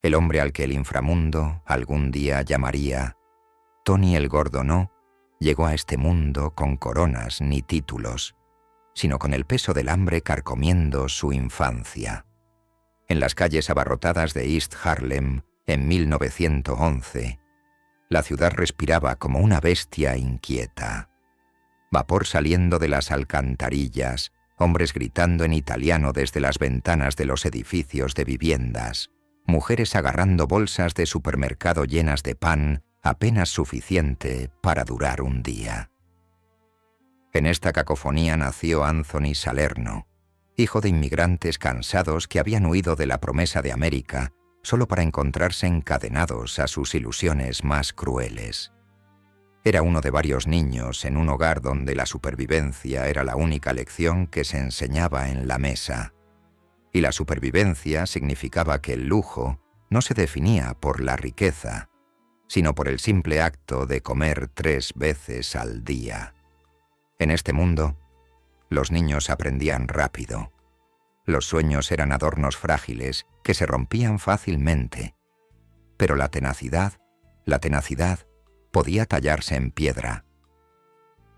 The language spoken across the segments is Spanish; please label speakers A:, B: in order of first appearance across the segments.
A: el hombre al que el inframundo algún día llamaría Tony el Gordo no, llegó a este mundo con coronas ni títulos, sino con el peso del hambre carcomiendo su infancia. En las calles abarrotadas de East Harlem, en 1911, la ciudad respiraba como una bestia inquieta. Vapor saliendo de las alcantarillas, hombres gritando en italiano desde las ventanas de los edificios de viviendas, mujeres agarrando bolsas de supermercado llenas de pan apenas suficiente para durar un día. En esta cacofonía nació Anthony Salerno, hijo de inmigrantes cansados que habían huido de la promesa de América solo para encontrarse encadenados a sus ilusiones más crueles. Era uno de varios niños en un hogar donde la supervivencia era la única lección que se enseñaba en la mesa. Y la supervivencia significaba que el lujo no se definía por la riqueza, sino por el simple acto de comer 3 veces al día. En este mundo, los niños aprendían rápido. Los sueños eran adornos frágiles que se rompían fácilmente, pero la tenacidad podía tallarse en piedra.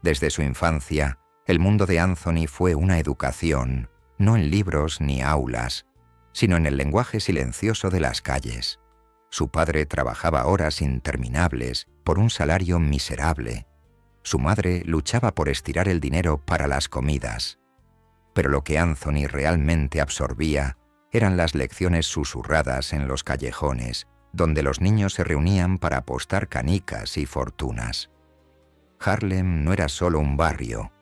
A: Desde su infancia, el mundo de Anthony fue una educación, no en libros ni aulas, sino en el lenguaje silencioso de las calles. Su padre trabajaba horas interminables por un salario miserable. Su madre luchaba por estirar el dinero para las comidas. Pero lo que Anthony realmente absorbía eran las lecciones susurradas en los callejones, donde los niños se reunían para apostar canicas y fortunas. Harlem no era solo un barrio,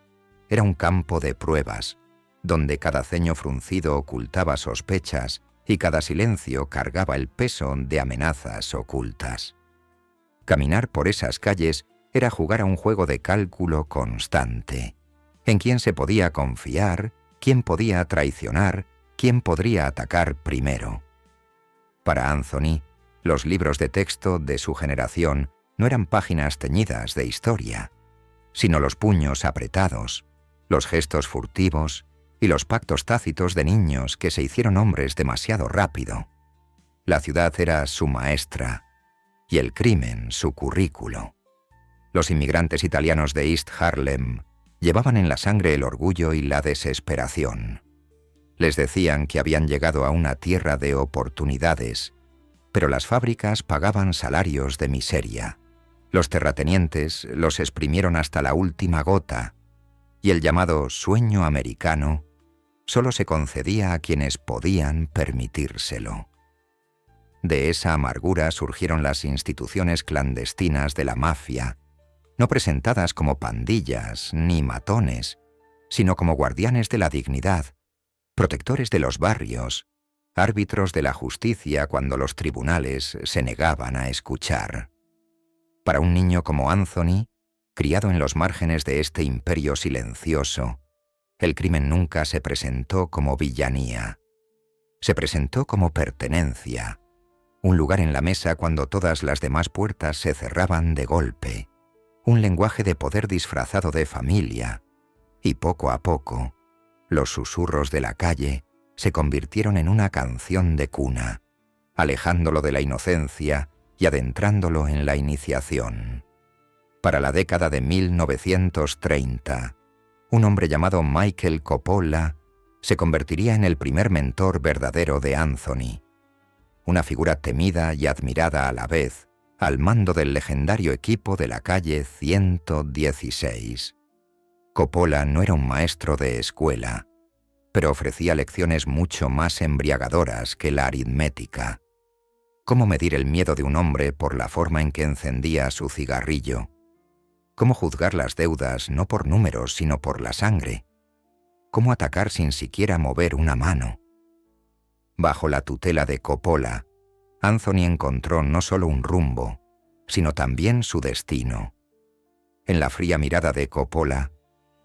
A: era un campo de pruebas, donde cada ceño fruncido ocultaba sospechas y cada silencio cargaba el peso de amenazas ocultas. Caminar por esas calles era jugar a un juego de cálculo constante, en quién se podía confiar, quién podía traicionar, quién podría atacar primero. Para Anthony, los libros de texto de su generación no eran páginas teñidas de historia, sino los puños apretados, los gestos furtivos y los pactos tácitos de niños que se hicieron hombres demasiado rápido. La ciudad era su maestra y el crimen su currículo. Los inmigrantes italianos de East Harlem llevaban en la sangre el orgullo y la desesperación. Les decían que habían llegado a una tierra de oportunidades, pero las fábricas pagaban salarios de miseria. Los terratenientes los exprimieron hasta la última gota, y el llamado sueño americano solo se concedía a quienes podían permitírselo. De esa amargura surgieron las instituciones clandestinas de la mafia, no presentadas como pandillas ni matones, sino como guardianes de la dignidad, protectores de los barrios, árbitros de la justicia cuando los tribunales se negaban a escuchar. Para un niño como Anthony, criado en los márgenes de este imperio silencioso, el crimen nunca se presentó como villanía. Se presentó como pertenencia, un lugar en la mesa cuando todas las demás puertas se cerraban de golpe, un lenguaje de poder disfrazado de familia, y poco a poco, los susurros de la calle se convirtieron en una canción de cuna, alejándolo de la inocencia y adentrándolo en la iniciación. Para la década de 1930, un hombre llamado Michael Coppola se convertiría en el primer mentor verdadero de Anthony, una figura temida y admirada a la vez, al mando del legendario equipo de la calle 116. Coppola no era un maestro de escuela, pero ofrecía lecciones mucho más embriagadoras que la aritmética. ¿Cómo medir el miedo de un hombre por la forma en que encendía su cigarrillo? ¿Cómo juzgar las deudas no por números sino por la sangre? ¿Cómo atacar sin siquiera mover una mano? Bajo la tutela de Coppola, Anthony encontró no solo un rumbo, sino también su destino. En la fría mirada de Coppola,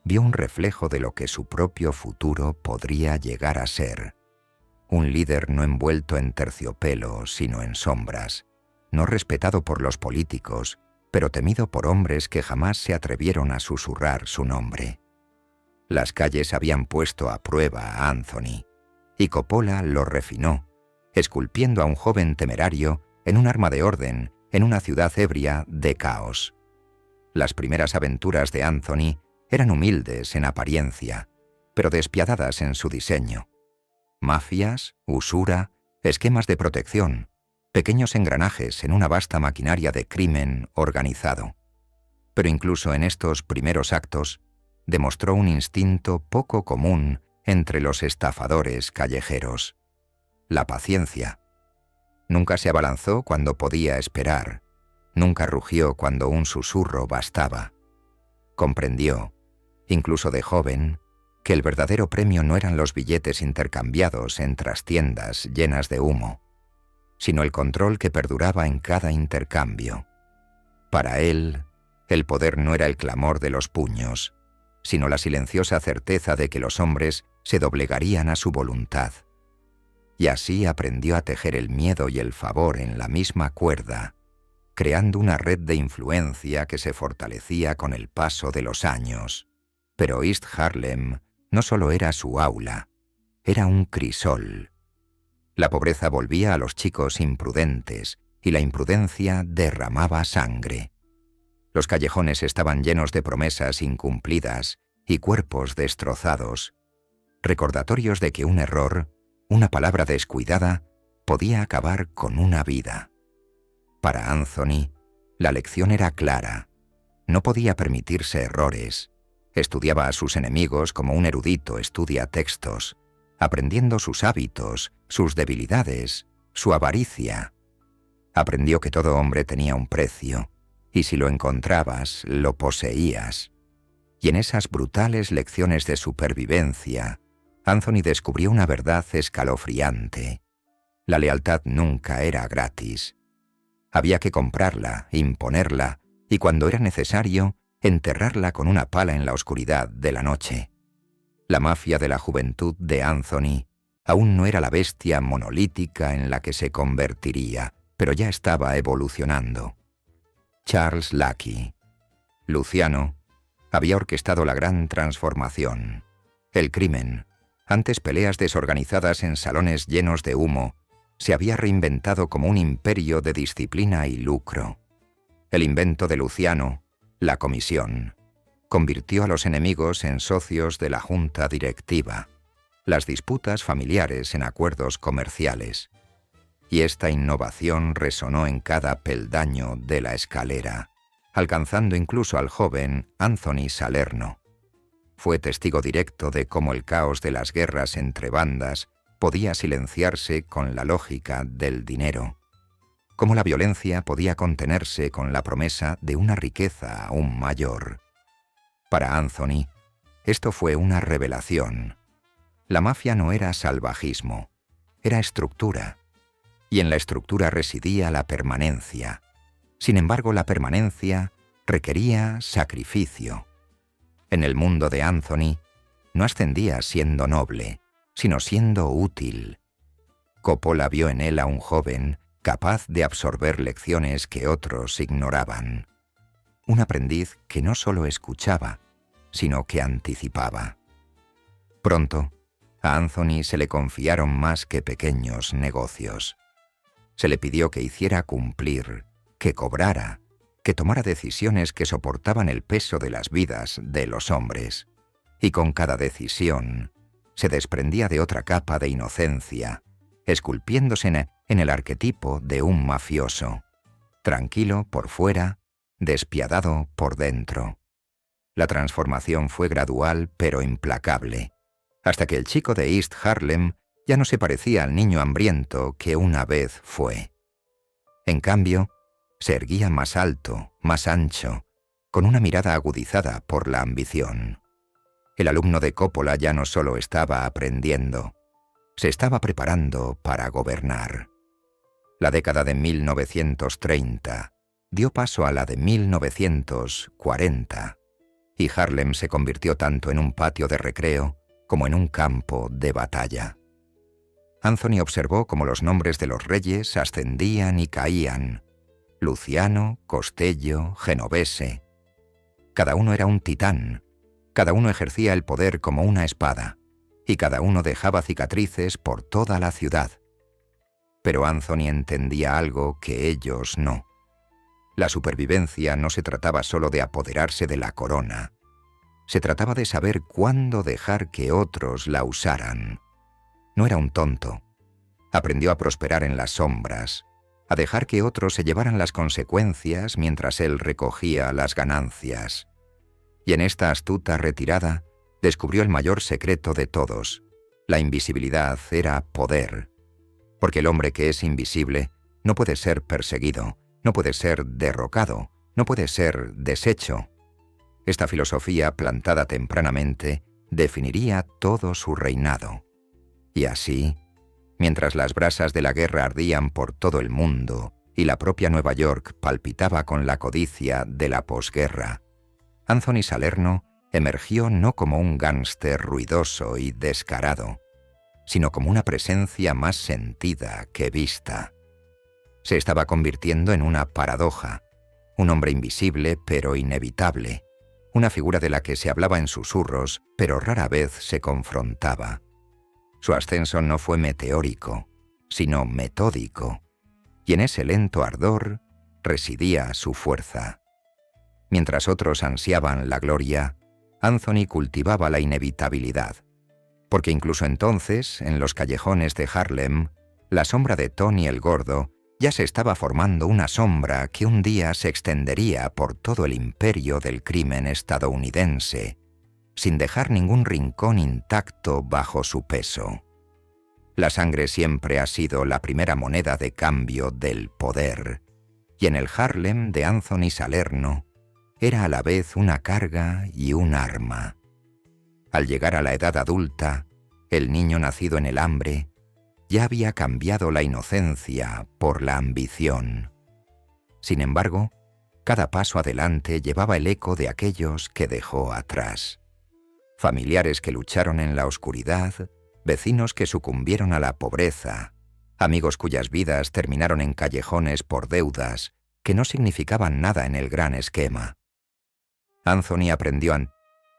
A: vio un reflejo de lo que su propio futuro podría llegar a ser. Un líder no envuelto en terciopelo, sino en sombras, no respetado por los políticos, pero temido por hombres que jamás se atrevieron a susurrar su nombre. Las calles habían puesto a prueba a Anthony, y Coppola lo refinó, esculpiendo a un joven temerario en un arma de orden en una ciudad ebria de caos. Las primeras aventuras de Anthony eran humildes en apariencia, pero despiadadas en su diseño. Mafias, usura, esquemas de protección, pequeños engranajes en una vasta maquinaria de crimen organizado. Pero incluso en estos primeros actos, demostró un instinto poco común entre los estafadores callejeros: la paciencia. Nunca se abalanzó cuando podía esperar, nunca rugió cuando un susurro bastaba. Comprendió, incluso de joven, que el verdadero premio no eran los billetes intercambiados en trastiendas llenas de humo, sino el control que perduraba en cada intercambio. Para él, el poder no era el clamor de los puños, sino la silenciosa certeza de que los hombres se doblegarían a su voluntad. Y así aprendió a tejer el miedo y el favor en la misma cuerda, creando una red de influencia que se fortalecía con el paso de los años. Pero East Harlem no solo era su aula, era un crisol. La pobreza volvía a los chicos imprudentes y la imprudencia derramaba sangre. Los callejones estaban llenos de promesas incumplidas y cuerpos destrozados, recordatorios de que un error, una palabra descuidada, podía acabar con una vida. Para Anthony, la lección era clara. No podía permitirse errores. Estudiaba a sus enemigos como un erudito estudia textos, aprendiendo sus hábitos, sus debilidades, su avaricia. Aprendió que todo hombre tenía un precio, y si lo encontrabas, lo poseías. Y en esas brutales lecciones de supervivencia, Anthony descubrió una verdad escalofriante. La lealtad nunca era gratis. Había que comprarla, imponerla, y cuando era necesario, enterrarla con una pala en la oscuridad de la noche. La mafia de la juventud de Anthony aún no era la bestia monolítica en la que se convertiría, pero ya estaba evolucionando. Charles Lackey, Luciano, había orquestado la gran transformación. El crimen, antes peleas desorganizadas en salones llenos de humo, se había reinventado como un imperio de disciplina y lucro. El invento de Luciano, la comisión, convirtió a los enemigos en socios de la junta directiva, las disputas familiares en acuerdos comerciales. Y esta innovación resonó en cada peldaño de la escalera, alcanzando incluso al joven Anthony Salerno. Fue testigo directo de cómo el caos de las guerras entre bandas podía silenciarse con la lógica del dinero, cómo la violencia podía contenerse con la promesa de una riqueza aún mayor. Para Anthony, esto fue una revelación. La mafia no era salvajismo, era estructura, y en la estructura residía la permanencia. Sin embargo, la permanencia requería sacrificio. En el mundo de Anthony, no ascendía siendo noble, sino siendo útil. Coppola vio en él a un joven capaz de absorber lecciones que otros ignoraban. Un aprendiz que no solo escuchaba, sino que anticipaba. Pronto, a Anthony se le confiaron más que pequeños negocios. Se le pidió que hiciera cumplir, que cobrara, que tomara decisiones que soportaban el peso de las vidas de los hombres. Y con cada decisión se desprendía de otra capa de inocencia, esculpiéndose en el arquetipo de un mafioso, tranquilo por fuera, despiadado por dentro. La transformación fue gradual pero implacable, hasta que el chico de East Harlem ya no se parecía al niño hambriento que una vez fue. En cambio, se erguía más alto, más ancho, con una mirada agudizada por la ambición. El alumno de Coppola ya no solo estaba aprendiendo, se estaba preparando para gobernar. La década de 1930 dio paso a la de 1940, y Harlem se convirtió tanto en un patio de recreo como en un campo de batalla. Anthony observó cómo los nombres de los reyes ascendían y caían: Luciano, Costello, Genovese. Cada uno era un titán, cada uno ejercía el poder como una espada, y cada uno dejaba cicatrices por toda la ciudad. Pero Anthony entendía algo que ellos no. La supervivencia no se trataba solo de apoderarse de la corona. Se trataba de saber cuándo dejar que otros la usaran. No era un tonto. Aprendió a prosperar en las sombras, a dejar que otros se llevaran las consecuencias mientras él recogía las ganancias. Y en esta astuta retirada descubrió el mayor secreto de todos. La invisibilidad era poder. Porque el hombre que es invisible no puede ser perseguido, no puede ser derrocado, no puede ser deshecho. Esta filosofía, plantada tempranamente, definiría todo su reinado. Y así, mientras las brasas de la guerra ardían por todo el mundo y la propia Nueva York palpitaba con la codicia de la posguerra, Anthony Salerno emergió no como un gánster ruidoso y descarado, sino como una presencia más sentida que vista. Se estaba convirtiendo en una paradoja, un hombre invisible pero inevitable, una figura de la que se hablaba en susurros, pero rara vez se confrontaba. Su ascenso no fue meteórico, sino metódico, y en ese lento ardor residía su fuerza. Mientras otros ansiaban la gloria, Anthony cultivaba la inevitabilidad, porque incluso entonces, en los callejones de Harlem, la sombra de Tony el Gordo ya se estaba formando una sombra que un día se extendería por todo el imperio del crimen estadounidense, sin dejar ningún rincón intacto bajo su peso. La sangre siempre ha sido la primera moneda de cambio del poder, y en el Harlem de Anthony Salerno era a la vez una carga y un arma. Al llegar a la edad adulta, el niño nacido en el hambre ya había cambiado la inocencia por la ambición. Sin embargo, cada paso adelante llevaba el eco de aquellos que dejó atrás. Familiares que lucharon en la oscuridad, vecinos que sucumbieron a la pobreza, amigos cuyas vidas terminaron en callejones por deudas que no significaban nada en el gran esquema. Anthony aprendió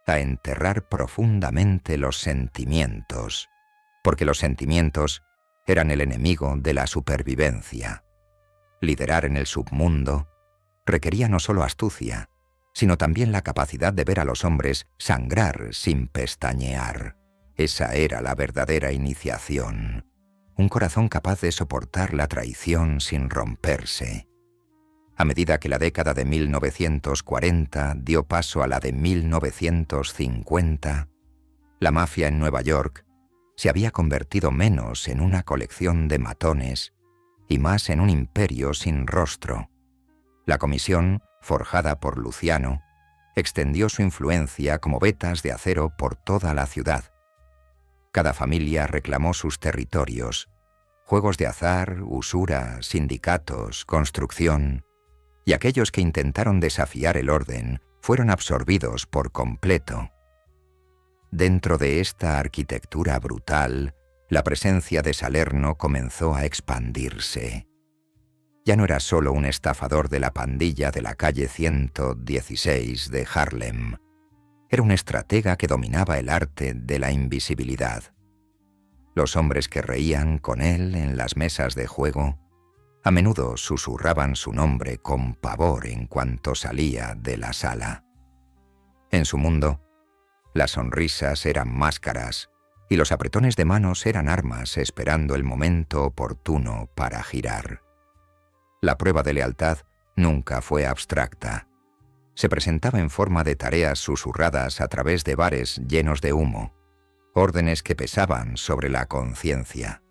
A: a enterrar profundamente los sentimientos, porque los sentimientos eran el enemigo de la supervivencia. Liderar en el submundo requería no solo astucia, sino también la capacidad de ver a los hombres sangrar sin pestañear. Esa era la verdadera iniciación. Un corazón capaz de soportar la traición sin romperse. A medida que la década de 1940 dio paso a la de 1950, la mafia en Nueva York se había convertido menos en una colección de matones y más en un imperio sin rostro. La comisión, forjada por Luciano, extendió su influencia como vetas de acero por toda la ciudad. Cada familia reclamó sus territorios, juegos de azar, usura, sindicatos, construcción, y aquellos que intentaron desafiar el orden fueron absorbidos por completo. Dentro de esta arquitectura brutal, la presencia de Salerno comenzó a expandirse. Ya no era solo un estafador de la pandilla de la calle 116 de Harlem. Era un estratega que dominaba el arte de la invisibilidad. Los hombres que reían con él en las mesas de juego a menudo susurraban su nombre con pavor en cuanto salía de la sala. En su mundo, las sonrisas eran máscaras y los apretones de manos eran armas esperando el momento oportuno para girar. La prueba de lealtad nunca fue abstracta. Se presentaba en forma de tareas susurradas a través de bares llenos de humo, órdenes que pesaban sobre la conciencia.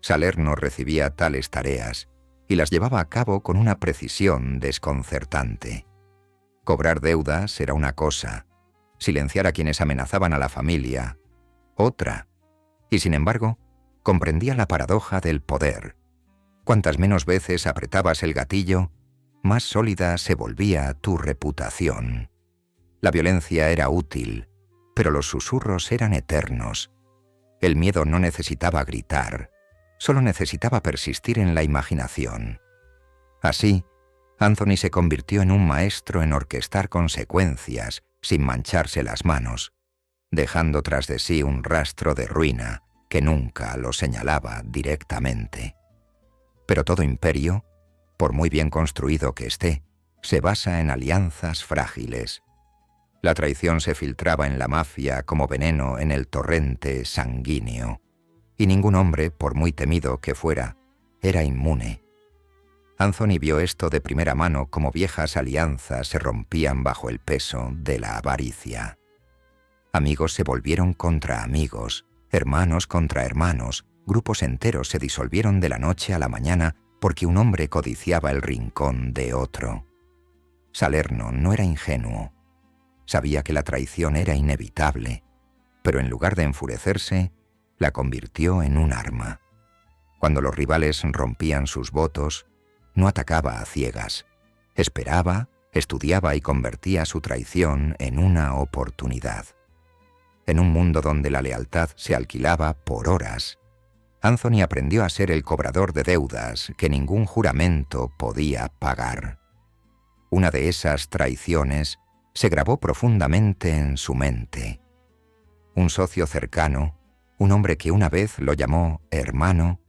A: Salerno recibía tales tareas y las llevaba a cabo con una precisión desconcertante. Cobrar deudas era una cosa, silenciar a quienes amenazaban a la familia, otra, y sin embargo, comprendía la paradoja del poder. Cuantas menos veces apretabas el gatillo, más sólida se volvía tu reputación. La violencia era útil, pero los susurros eran eternos. El miedo no necesitaba gritar, solo necesitaba persistir en la imaginación. Así, Anthony se convirtió en un maestro en orquestar consecuencias sin mancharse las manos, dejando tras de sí un rastro de ruina que nunca lo señalaba directamente. Pero todo imperio, por muy bien construido que esté, se basa en alianzas frágiles. La traición se filtraba en la mafia como veneno en el torrente sanguíneo, y ningún hombre, por muy temido que fuera, era inmune. Anthony vio esto de primera mano, como viejas alianzas se rompían bajo el peso de la avaricia. Amigos se volvieron contra amigos, hermanos contra hermanos, grupos enteros se disolvieron de la noche a la mañana porque un hombre codiciaba el rincón de otro. Salerno no era ingenuo. Sabía que la traición era inevitable, pero en lugar de enfurecerse, la convirtió en un arma. Cuando los rivales rompían sus votos, no atacaba a ciegas. Esperaba, estudiaba y convertía su traición en una oportunidad. En un mundo donde la lealtad se alquilaba por horas, Anthony aprendió a ser el cobrador de deudas que ningún juramento podía pagar. Una de esas traiciones se grabó profundamente en su mente. Un socio cercano, un hombre que una vez lo llamó hermano,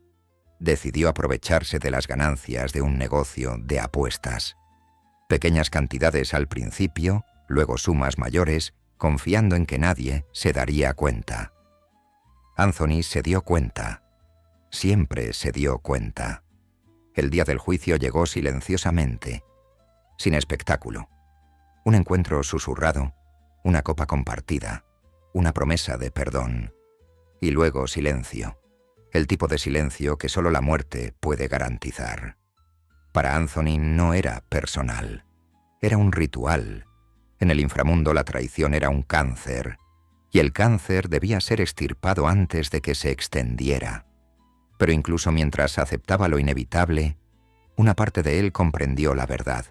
A: decidió aprovecharse de las ganancias de un negocio de apuestas. Pequeñas cantidades al principio, luego sumas mayores, confiando en que nadie se daría cuenta. Anthony se dio cuenta. Siempre se dio cuenta. El día del juicio llegó silenciosamente, sin espectáculo. Un encuentro susurrado, una copa compartida, una promesa de perdón. Y luego silencio. El tipo de silencio que solo la muerte puede garantizar. Para Anthony no era personal. Era un ritual. En el inframundo la traición era un cáncer, y el cáncer debía ser extirpado antes de que se extendiera. Pero incluso mientras aceptaba lo inevitable, una parte de él comprendió la verdad.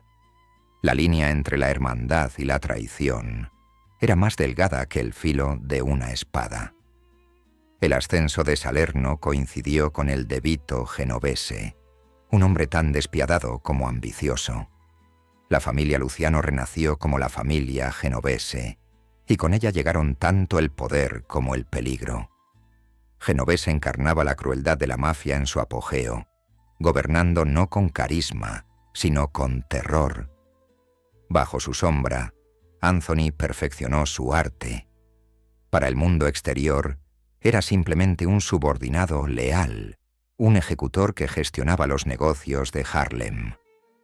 A: La línea entre la hermandad y la traición era más delgada que el filo de una espada. El ascenso de Salerno coincidió con el de Vito Genovese, un hombre tan despiadado como ambicioso. La familia Luciano renació como la familia Genovese, y con ella llegaron tanto el poder como el peligro. Genovese encarnaba la crueldad de la mafia en su apogeo, gobernando no con carisma, sino con terror. Bajo su sombra, Anthony perfeccionó su arte. Para el mundo exterior, era simplemente un subordinado leal, un ejecutor que gestionaba los negocios de Harlem.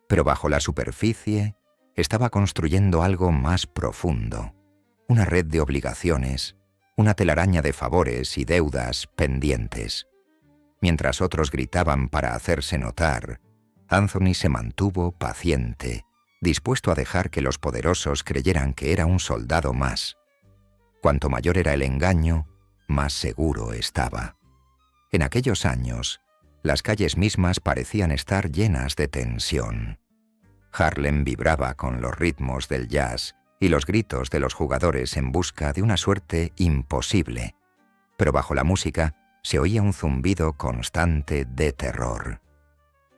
A: Pero bajo la superficie, estaba construyendo algo más profundo, una red de obligaciones, una telaraña de favores y deudas pendientes. Mientras otros gritaban para hacerse notar, Anthony se mantuvo paciente, dispuesto a dejar que los poderosos creyeran que era un soldado más. Cuanto mayor era el engaño, más seguro estaba. En aquellos años, las calles mismas parecían estar llenas de tensión. Harlem vibraba con los ritmos del jazz y los gritos de los jugadores en busca de una suerte imposible, pero bajo la música se oía un zumbido constante de terror.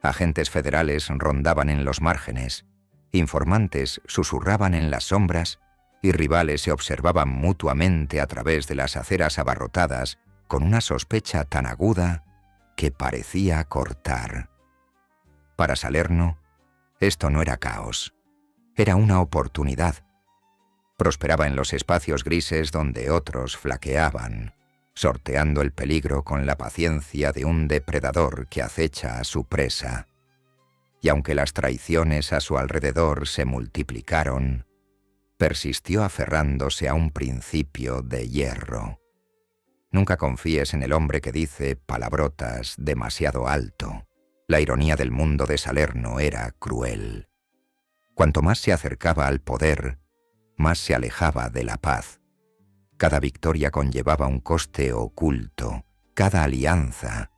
A: Agentes federales rondaban en los márgenes, informantes susurraban en las sombras y rivales se observaban mutuamente a través de las aceras abarrotadas con una sospecha tan aguda que parecía cortar. Para Salerno, esto no era caos, era una oportunidad. Prosperaba en los espacios grises donde otros flaqueaban, sorteando el peligro con la paciencia de un depredador que acecha a su presa. Y aunque las traiciones a su alrededor se multiplicaron, persistió aferrándose a un principio de hierro. Nunca confíes en el hombre que dice palabrotas demasiado alto. La ironía del mundo de Salerno era cruel. Cuanto más se acercaba al poder, más se alejaba de la paz. Cada victoria conllevaba un coste oculto, cada alianza,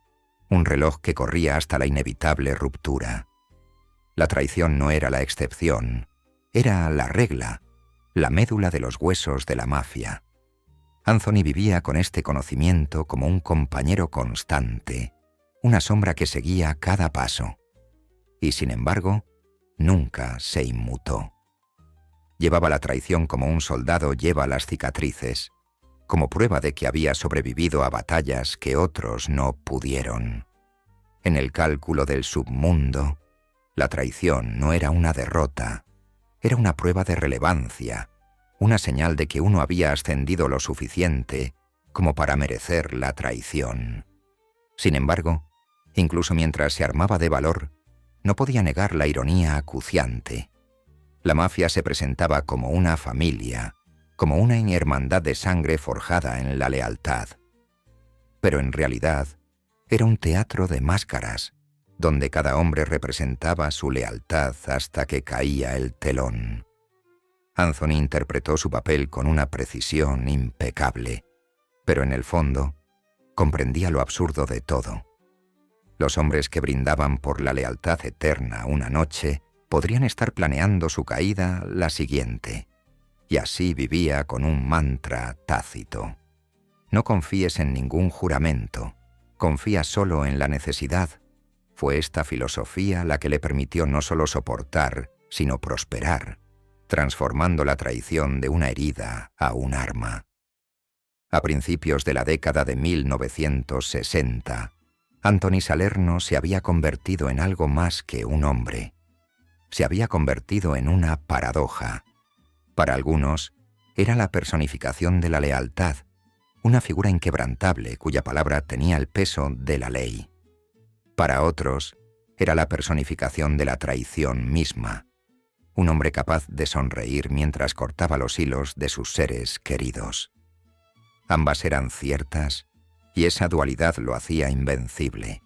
A: un reloj que corría hasta la inevitable ruptura. La traición no era la excepción, era la regla, la médula de los huesos de la mafia. Anthony vivía con este conocimiento como un compañero constante, una sombra que seguía cada paso. Y sin embargo, nunca se inmutó. Llevaba la traición como un soldado lleva las cicatrices, como prueba de que había sobrevivido a batallas que otros no pudieron. En el cálculo del submundo, la traición no era una derrota, era una prueba de relevancia, una señal de que uno había ascendido lo suficiente como para merecer la traición. Sin embargo, incluso mientras se armaba de valor, no podía negar la ironía acuciante. La mafia se presentaba como una familia, como una hermandad de sangre forjada en la lealtad. Pero en realidad, era un teatro de máscaras, donde cada hombre representaba su lealtad hasta que caía el telón. Anthony interpretó su papel con una precisión impecable, pero en el fondo comprendía lo absurdo de todo. Los hombres que brindaban por la lealtad eterna una noche podrían estar planeando su caída la siguiente, y así vivía con un mantra tácito. No confíes en ningún juramento, confía solo en la necesidad. Fue esta filosofía la que le permitió no solo soportar, sino prosperar, transformando la traición de una herida a un arma. A principios de la década de 1960, Anthony Salerno se había convertido en algo más que un hombre. Se había convertido en una paradoja. Para algunos, era la personificación de la lealtad, una figura inquebrantable cuya palabra tenía el peso de la ley. Para otros, era la personificación de la traición misma, un hombre capaz de sonreír mientras cortaba los hilos de sus seres queridos. Ambas eran ciertas, y esa dualidad lo hacía invencible.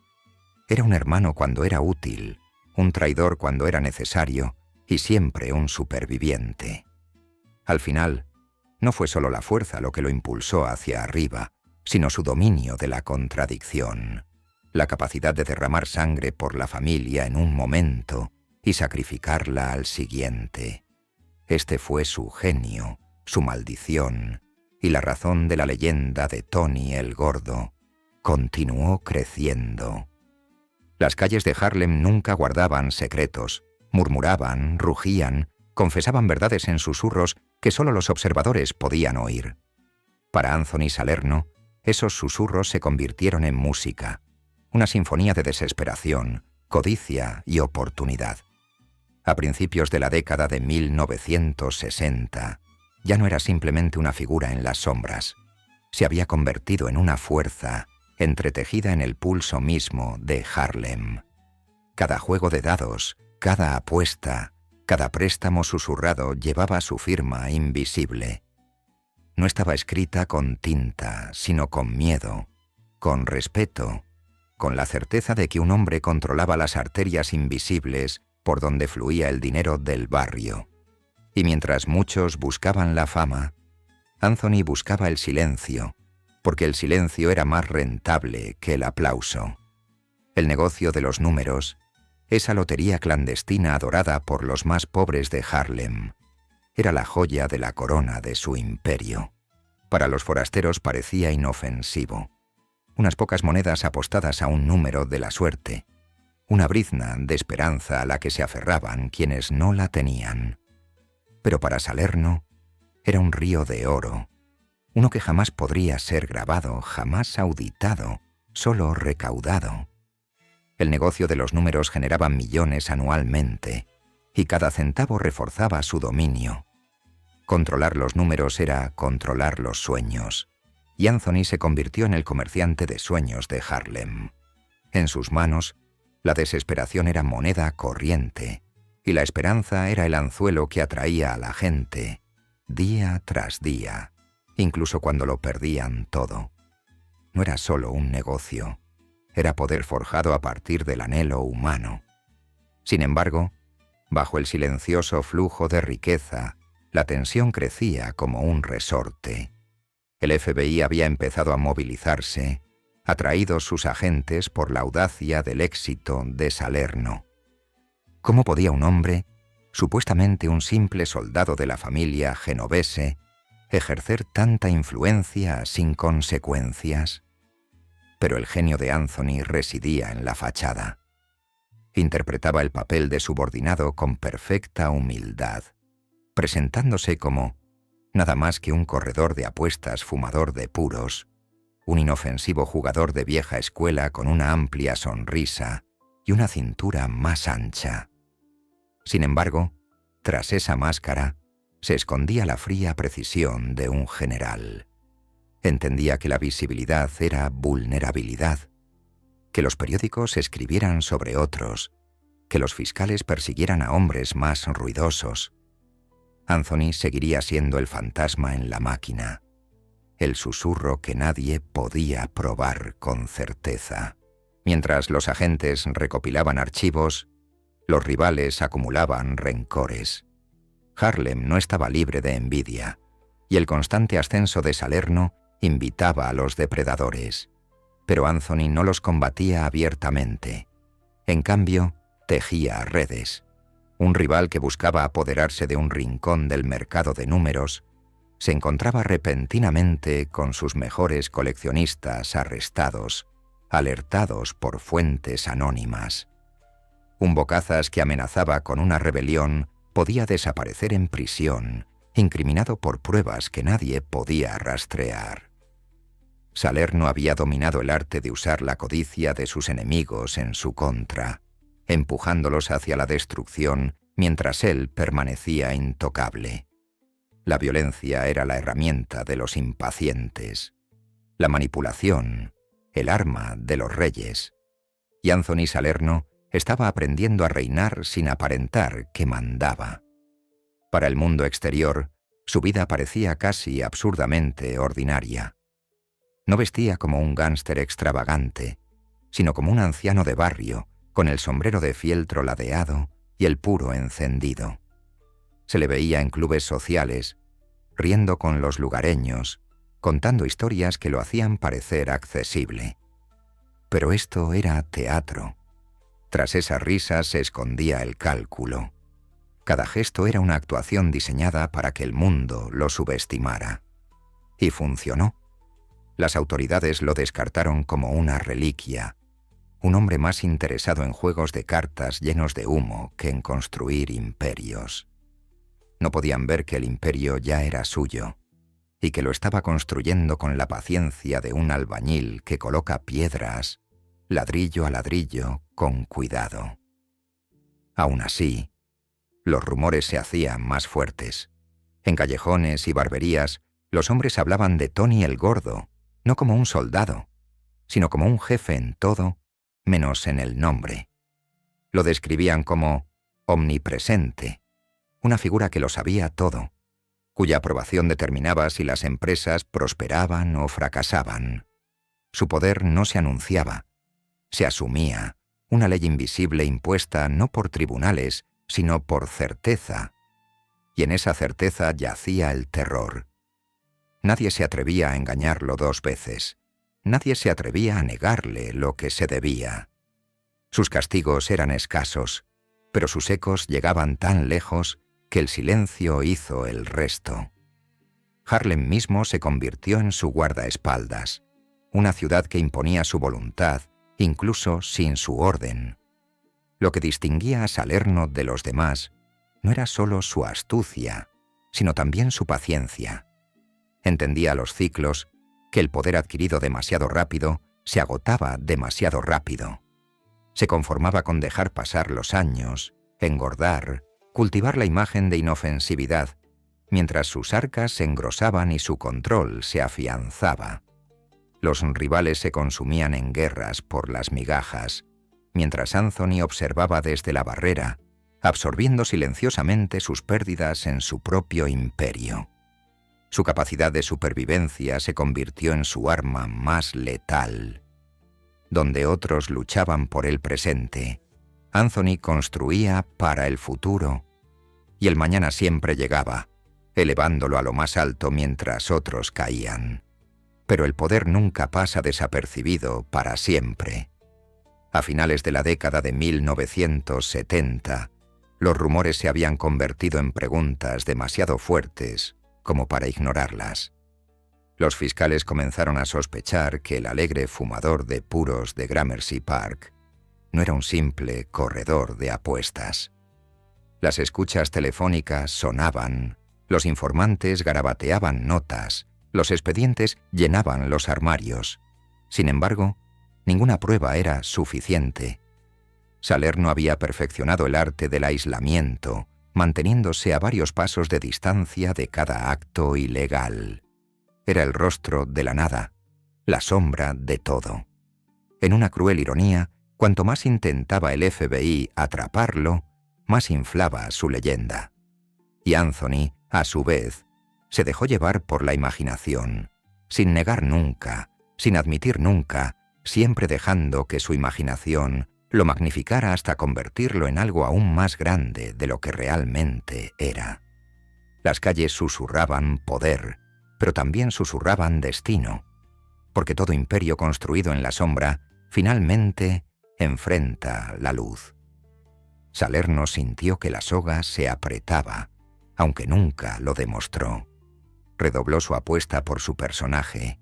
A: Era un hermano cuando era útil, un traidor cuando era necesario, y siempre un superviviente. Al final, no fue solo la fuerza lo que lo impulsó hacia arriba, sino su dominio de la contradicción, la capacidad de derramar sangre por la familia en un momento y sacrificarla al siguiente. Este fue su genio, su maldición, y la razón de la leyenda de Tony el Gordo continuó creciendo. Las calles de Harlem nunca guardaban secretos, murmuraban, rugían, confesaban verdades en susurros que solo los observadores podían oír. Para Anthony Salerno, esos susurros se convirtieron en música, una sinfonía de desesperación, codicia y oportunidad. A principios de la década de 1960, ya no era simplemente una figura en las sombras. Se había convertido en una fuerza entretejida en el pulso mismo de Harlem. Cada juego de dados, cada apuesta, cada préstamo susurrado llevaba su firma invisible. No estaba escrita con tinta, sino con miedo, con respeto, con la certeza de que un hombre controlaba las arterias invisibles por donde fluía el dinero del barrio. Y mientras muchos buscaban la fama, Anthony buscaba el silencio, porque el silencio era más rentable que el aplauso. El negocio de los números, esa lotería clandestina adorada por los más pobres de Harlem, era la joya de la corona de su imperio. Para los forasteros parecía inofensivo. Unas pocas monedas apostadas a un número de la suerte, una brizna de esperanza a la que se aferraban quienes no la tenían. Pero para Salerno era un río de oro, uno que jamás podría ser grabado, jamás auditado, solo recaudado. El negocio de los números generaba millones anualmente, y cada centavo reforzaba su dominio. Controlar los números era controlar los sueños, y Anthony se convirtió en el comerciante de sueños de Harlem. En sus manos, la desesperación era moneda corriente, y la esperanza era el anzuelo que atraía a la gente, día tras día, incluso cuando lo perdían todo. No era solo un negocio, era poder forjado a partir del anhelo humano. Sin embargo, bajo el silencioso flujo de riqueza, la tensión crecía como un resorte. El FBI había empezado a movilizarse, atraídos sus agentes por la audacia del éxito de Salerno. ¿Cómo podía un hombre, supuestamente un simple soldado de la familia genovese, ejercer tanta influencia sin consecuencias? Pero el genio de Anthony residía en la fachada. Interpretaba el papel de subordinado con perfecta humildad, presentándose como nada más que un corredor de apuestas fumador de puros, un inofensivo jugador de vieja escuela con una amplia sonrisa y una cintura más ancha. Sin embargo, tras esa máscara, se escondía la fría precisión de un general. Entendía que la visibilidad era vulnerabilidad, que los periódicos escribieran sobre otros, que los fiscales persiguieran a hombres más ruidosos. Anthony seguiría siendo el fantasma en la máquina, el susurro que nadie podía probar con certeza. Mientras los agentes recopilaban archivos, los rivales acumulaban rencores. Harlem no estaba libre de envidia, y el constante ascenso de Salerno invitaba a los depredadores. Pero Anthony no los combatía abiertamente. En cambio, tejía redes. Un rival que buscaba apoderarse de un rincón del mercado de números se encontraba repentinamente con sus mejores coleccionistas arrestados, alertados por fuentes anónimas. Un bocazas que amenazaba con una rebelión podía desaparecer en prisión, incriminado por pruebas que nadie podía rastrear. Salerno había dominado el arte de usar la codicia de sus enemigos en su contra, empujándolos hacia la destrucción mientras él permanecía intocable. La violencia era la herramienta de los impacientes, la manipulación, el arma de los reyes. Y Anthony Salerno estaba aprendiendo a reinar sin aparentar que mandaba. Para el mundo exterior, su vida parecía casi absurdamente ordinaria. No vestía como un gánster extravagante, sino como un anciano de barrio, con el sombrero de fieltro ladeado y el puro encendido. Se le veía en clubes sociales, riendo con los lugareños, contando historias que lo hacían parecer accesible. Pero esto era teatro. Tras esas risas se escondía el cálculo. Cada gesto era una actuación diseñada para que el mundo lo subestimara. Y funcionó. Las autoridades lo descartaron como una reliquia, un hombre más interesado en juegos de cartas llenos de humo que en construir imperios. No podían ver que el imperio ya era suyo, y que lo estaba construyendo con la paciencia de un albañil que coloca piedras, ladrillo a ladrillo, con cuidado. Aún así, los rumores se hacían más fuertes. En callejones y barberías, los hombres hablaban de Tony el Gordo, no como un soldado, sino como un jefe en todo, menos en el nombre. Lo describían como omnipresente, una figura que lo sabía todo, cuya aprobación determinaba si las empresas prosperaban o fracasaban. Su poder no se anunciaba, se asumía, una ley invisible impuesta no por tribunales, sino por certeza. Y en esa certeza yacía el terror. Nadie se atrevía a engañarlo dos veces. Nadie se atrevía a negarle lo que se debía. Sus castigos eran escasos, pero sus ecos llegaban tan lejos que el silencio hizo el resto. Harlem mismo se convirtió en su guardaespaldas, una ciudad que imponía su voluntad, incluso sin su orden. Lo que distinguía a Salerno de los demás no era solo su astucia, sino también su paciencia. Entendía los ciclos, que el poder adquirido demasiado rápido se agotaba demasiado rápido. Se conformaba con dejar pasar los años, engordar, cultivar la imagen de inofensividad, mientras sus arcas se engrosaban y su control se afianzaba. Los rivales se consumían en guerras por las migajas, mientras Anthony observaba desde la barrera, absorbiendo silenciosamente sus pérdidas en su propio imperio. Su capacidad de supervivencia se convirtió en su arma más letal. Donde otros luchaban por el presente, Anthony construía para el futuro, y el mañana siempre llegaba, elevándolo a lo más alto mientras otros caían. Pero el poder nunca pasa desapercibido para siempre. A finales de la década de 1970, los rumores se habían convertido en preguntas demasiado fuertes como para ignorarlas. Los fiscales comenzaron a sospechar que el alegre fumador de puros de Gramercy Park no era un simple corredor de apuestas. Las escuchas telefónicas sonaban, los informantes garabateaban notas, Los expedientes llenaban los armarios. Sin embargo, ninguna prueba era suficiente. Salerno había perfeccionado el arte del aislamiento, manteniéndose a varios pasos de distancia de cada acto ilegal. Era el rostro de la nada, la sombra de todo. En una cruel ironía, cuanto más intentaba el FBI atraparlo, más inflaba su leyenda. Y Anthony, a su vez, se dejó llevar por la imaginación, sin negar nunca, sin admitir nunca, siempre dejando que su imaginación lo magnificara hasta convertirlo en algo aún más grande de lo que realmente era. Las calles susurraban poder, pero también susurraban destino, porque todo imperio construido en la sombra finalmente enfrenta la luz. Salerno sintió que la soga se apretaba, aunque nunca lo demostró. Redobló su apuesta por su personaje,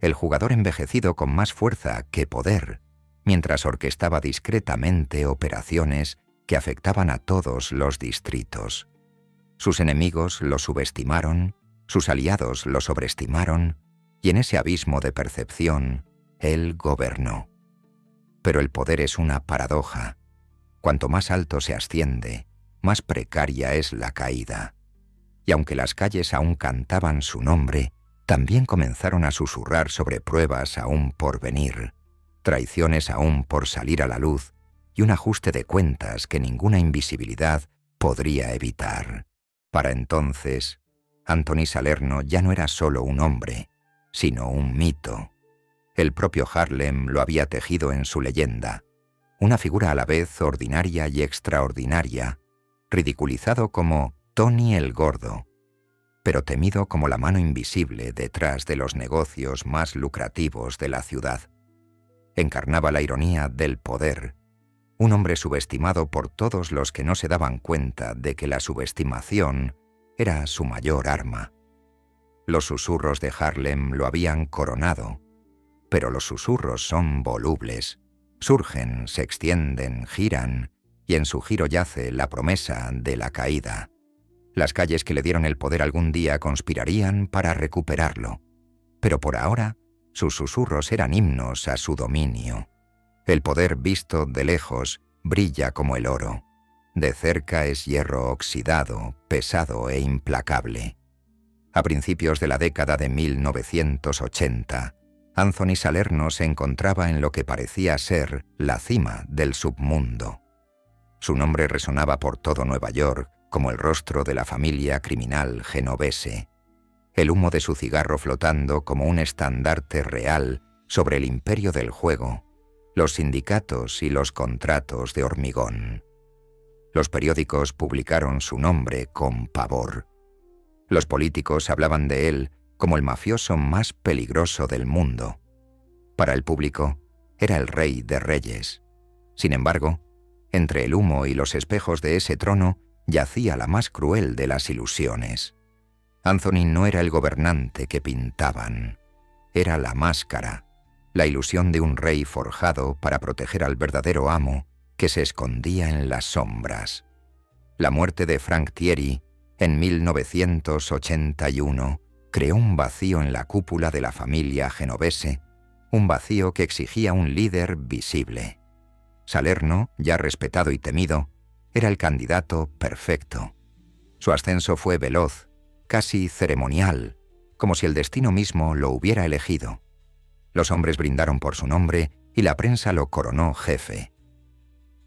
A: el jugador envejecido con más fuerza que poder, mientras orquestaba discretamente operaciones que afectaban a todos los distritos. Sus enemigos lo subestimaron, sus aliados lo sobreestimaron, y en ese abismo de percepción, él gobernó. Pero el poder es una paradoja. Cuanto más alto se asciende, más precaria es la caída. Y aunque las calles aún cantaban su nombre, también comenzaron a susurrar sobre pruebas aún por venir, traiciones aún por salir a la luz y un ajuste de cuentas que ninguna invisibilidad podría evitar. Para entonces, Anthony Salerno ya no era solo un hombre, sino un mito. El propio Harlem lo había tejido en su leyenda, una figura a la vez ordinaria y extraordinaria, ridiculizado como Tony el Gordo, pero temido como la mano invisible detrás de los negocios más lucrativos de la ciudad. Encarnaba la ironía del poder, un hombre subestimado por todos los que no se daban cuenta de que la subestimación era su mayor arma. Los susurros de Harlem lo habían coronado, pero los susurros son volubles, surgen, se extienden, giran, y en su giro yace la promesa de la caída. Las calles que le dieron el poder algún día conspirarían para recuperarlo, pero por ahora sus susurros eran himnos a su dominio. El poder visto de lejos brilla como el oro. De cerca es hierro oxidado, pesado e implacable. A principios de la década de 1980, Anthony Salerno se encontraba en lo que parecía ser la cima del submundo. Su nombre resonaba por todo Nueva York como el rostro de la familia criminal genovese, el humo de su cigarro flotando como un estandarte real sobre el imperio del juego, los sindicatos y los contratos de hormigón. Los periódicos publicaron su nombre con pavor. Los políticos hablaban de él como el mafioso más peligroso del mundo. Para el público, era el rey de reyes. Sin embargo, entre el humo y los espejos de ese trono yacía la más cruel de las ilusiones. Anthony no era el gobernante que pintaban. Era la máscara, la ilusión de un rey forjado para proteger al verdadero amo que se escondía en las sombras. La muerte de Frank Thierry, en 1981, creó un vacío en la cúpula de la familia genovese, un vacío que exigía un líder visible. Salerno, ya respetado y temido, era el candidato perfecto. Su ascenso fue veloz, casi ceremonial, como si el destino mismo lo hubiera elegido. Los hombres brindaron por su nombre y la prensa lo coronó jefe.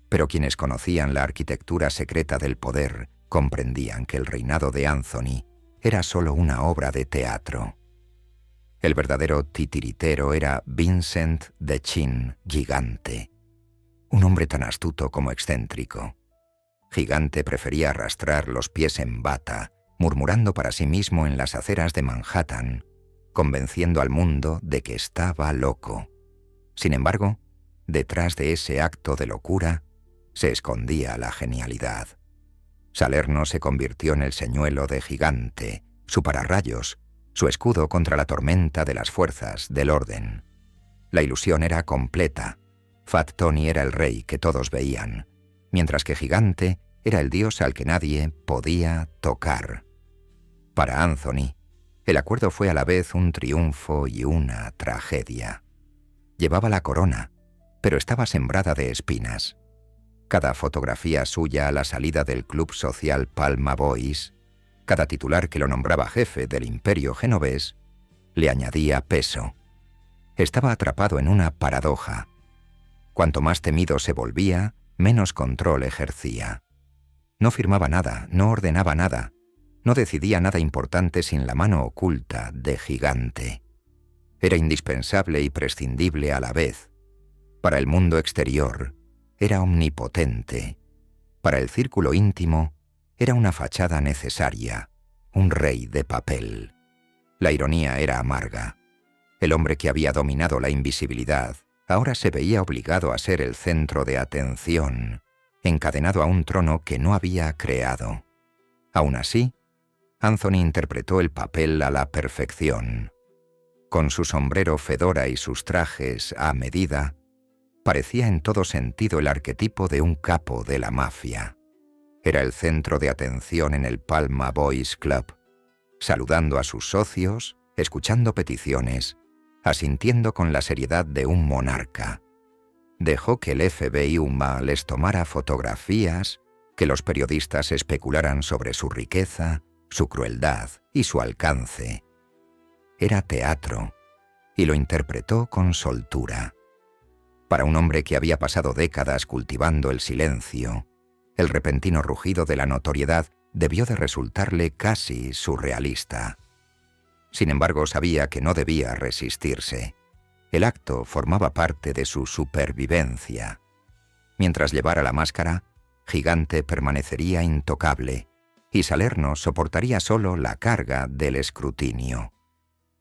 A: Pero quienes conocían la arquitectura secreta del poder comprendían que el reinado de Anthony era solo una obra de teatro. El verdadero titiritero era Vincent de Chin, Gigante, un hombre tan astuto como excéntrico. Gigante prefería arrastrar los pies en bata, murmurando para sí mismo en las aceras de Manhattan, convenciendo al mundo de que estaba loco. Sin embargo, detrás de ese acto de locura se escondía la genialidad. Salerno se convirtió en el señuelo de Gigante, su pararrayos, su escudo contra la tormenta de las fuerzas del orden. La ilusión era completa. Fat Tony era el rey que todos veían, mientras que Gigante era el dios al que nadie podía tocar. Para Anthony, El acuerdo fue a la vez un triunfo y una tragedia. Llevaba la corona, pero estaba sembrada de espinas. Cada fotografía suya a la salida del club social Palma Boys, cada titular que lo nombraba jefe del imperio genovés, le añadía peso. Estaba atrapado en una paradoja. Cuanto más temido se volvía, menos control ejercía. No firmaba nada, no ordenaba nada, no decidía nada importante sin la mano oculta de Gigante. Era indispensable y prescindible a la vez. Para el mundo exterior, era omnipotente. Para el círculo íntimo, era una fachada necesaria, un rey de papel. La ironía era amarga. El hombre que había dominado la invisibilidad ahora se veía obligado a ser el centro de atención, encadenado a un trono que no había creado. Aún así, Anthony interpretó el papel a la perfección. Con su sombrero fedora y sus trajes a medida, parecía en todo sentido el arquetipo de un capo de la mafia. Era el centro de atención en el Palma Boys Club, saludando a sus socios, escuchando peticiones, asintiendo con la seriedad de un monarca. Dejó que el FBI UMA les tomara fotografías, que los periodistas especularan sobre su riqueza, su crueldad y su alcance. Era teatro, y lo interpretó con soltura. Para un hombre que había pasado décadas cultivando el silencio, el repentino rugido de la notoriedad debió de resultarle casi surrealista. Sin embargo, sabía que no debía resistirse. El acto formaba parte de su supervivencia. Mientras llevara la máscara, Gigante permanecería intocable, y Salerno soportaría solo la carga del escrutinio.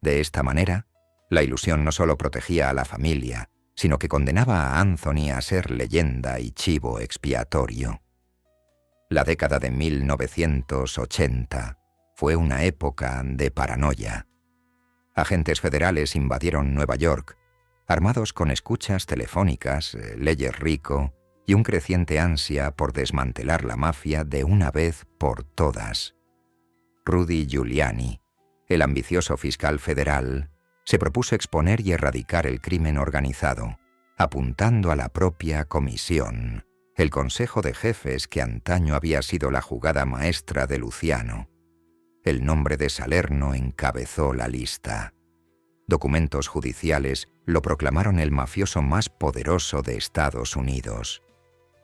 A: De esta manera, la ilusión no solo protegía a la familia, sino que condenaba a Anthony a ser leyenda y chivo expiatorio. La década de 1980 fue una época de paranoia. Agentes federales invadieron Nueva York, armados con escuchas telefónicas, leyes RICO y un creciente ansia por desmantelar la mafia de una vez por todas. Rudy Giuliani, el ambicioso fiscal federal, se propuso exponer y erradicar el crimen organizado, apuntando a la propia comisión, el consejo de jefes que antaño había sido la jugada maestra de Luciano. El nombre de Salerno encabezó la lista. Documentos judiciales lo proclamaron el mafioso más poderoso de Estados Unidos.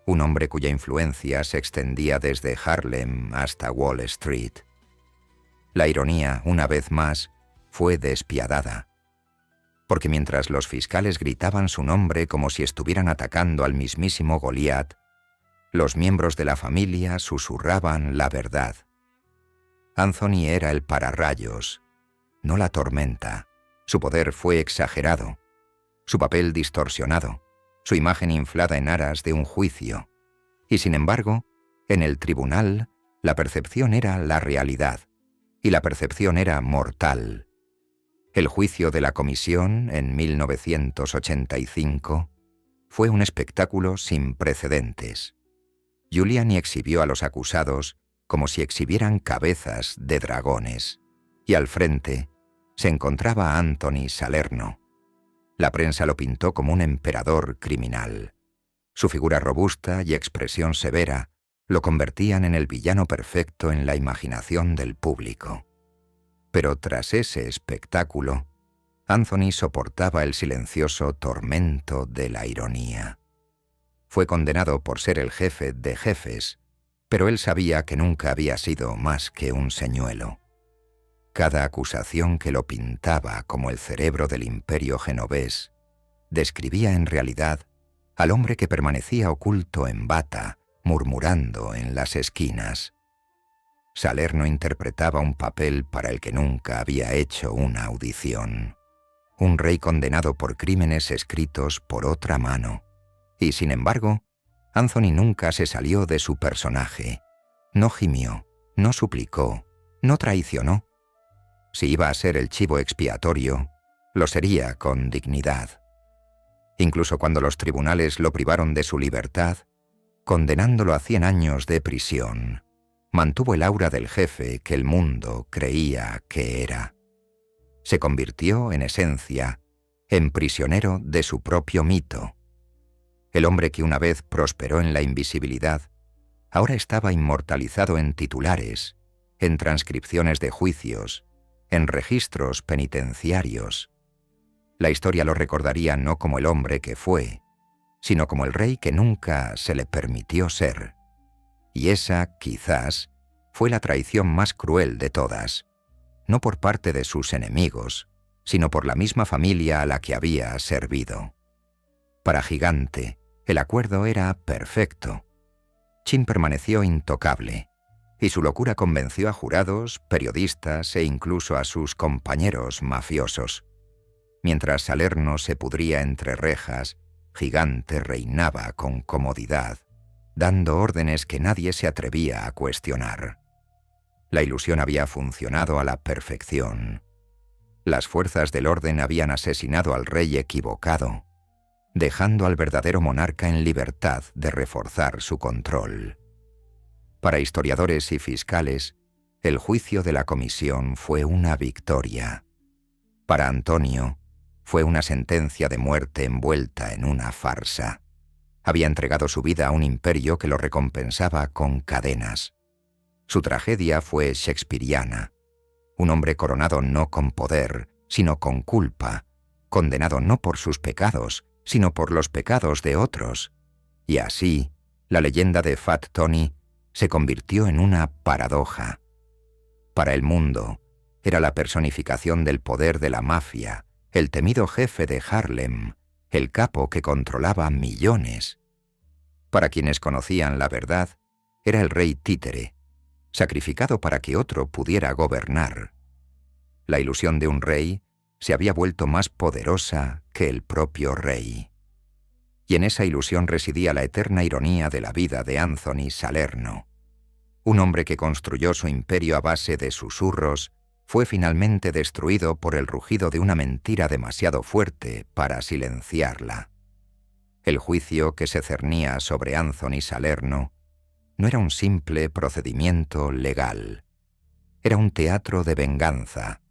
A: Un hombre cuya influencia se extendía desde Harlem hasta Wall Street. La ironía, una vez más, fue despiadada. Porque mientras los fiscales gritaban su nombre como si estuvieran atacando al mismísimo Goliat, los miembros de la familia susurraban la verdad. Anthony era el pararrayos, no la tormenta. Su poder fue exagerado, su papel distorsionado, su imagen inflada en aras de un juicio. Y sin embargo, en el tribunal, la percepción era la realidad, y la percepción era mortal. El juicio de la comisión, en 1985, fue un espectáculo sin precedentes. Giuliani exhibió a los acusados como si exhibieran cabezas de dragones, y al frente se encontraba Anthony Salerno. La prensa lo pintó como un emperador criminal. Su figura robusta y expresión severa lo convertían en el villano perfecto en la imaginación del público. Pero tras ese espectáculo, Anthony soportaba el silencioso tormento de la ironía. Fue condenado por ser el jefe de jefes, pero él sabía que nunca había sido más que un señuelo. Cada acusación que lo pintaba como el cerebro del imperio genovés describía en realidad al hombre que permanecía oculto en bata, murmurando en las esquinas. Salerno interpretaba un papel para el que nunca había hecho una audición. Un rey condenado por crímenes escritos por otra mano. Y sin embargo, Anthony nunca se salió de su personaje. No gimió, no suplicó, no traicionó. Si iba a ser el chivo expiatorio, lo sería con dignidad. Incluso cuando los tribunales lo privaron de su libertad, condenándolo a 100 años de prisión, mantuvo el aura del jefe que el mundo creía que era. Se convirtió, en esencia, en prisionero de su propio mito. El hombre que una vez prosperó en la invisibilidad, ahora estaba inmortalizado en titulares, en transcripciones de juicios, en registros penitenciarios. La historia lo recordaría no como el hombre que fue, sino como el rey que nunca se le permitió ser. Y esa, quizás, fue la traición más cruel de todas, no por parte de sus enemigos, sino por la misma familia a la que había servido. Para Gigante, el acuerdo era perfecto. Chin permaneció intocable, y su locura convenció a jurados, periodistas e incluso a sus compañeros mafiosos. Mientras Salerno se pudría entre rejas, Gigante reinaba con comodidad, dando órdenes que nadie se atrevía a cuestionar. La ilusión había funcionado a la perfección. Las fuerzas del orden habían asesinado al rey equivocado, dejando al verdadero monarca en libertad de reforzar su control. Para historiadores y fiscales, el juicio de la comisión fue una victoria. Para Antonio, fue una sentencia de muerte envuelta en una farsa. Había entregado su vida a un imperio que lo recompensaba con cadenas. Su tragedia fue shakespeariana. Un hombre coronado no con poder, sino con culpa, condenado no por sus pecados, sino por los pecados de otros. Y así, la leyenda de Fat Tony se convirtió en una paradoja. Para el mundo, era la personificación del poder de la mafia, el temido jefe de Harlem, el capo que controlaba millones. Para quienes conocían la verdad, era el rey títere, sacrificado para que otro pudiera gobernar. La ilusión de un rey se había vuelto más poderosa que el propio rey. Y en esa ilusión residía la eterna ironía de la vida de Anthony Salerno. Un hombre que construyó su imperio a base de susurros fue finalmente destruido por el rugido de una mentira demasiado fuerte para silenciarla. El juicio que se cernía sobre Anthony Salerno no era un simple procedimiento legal. Era un teatro de venganza,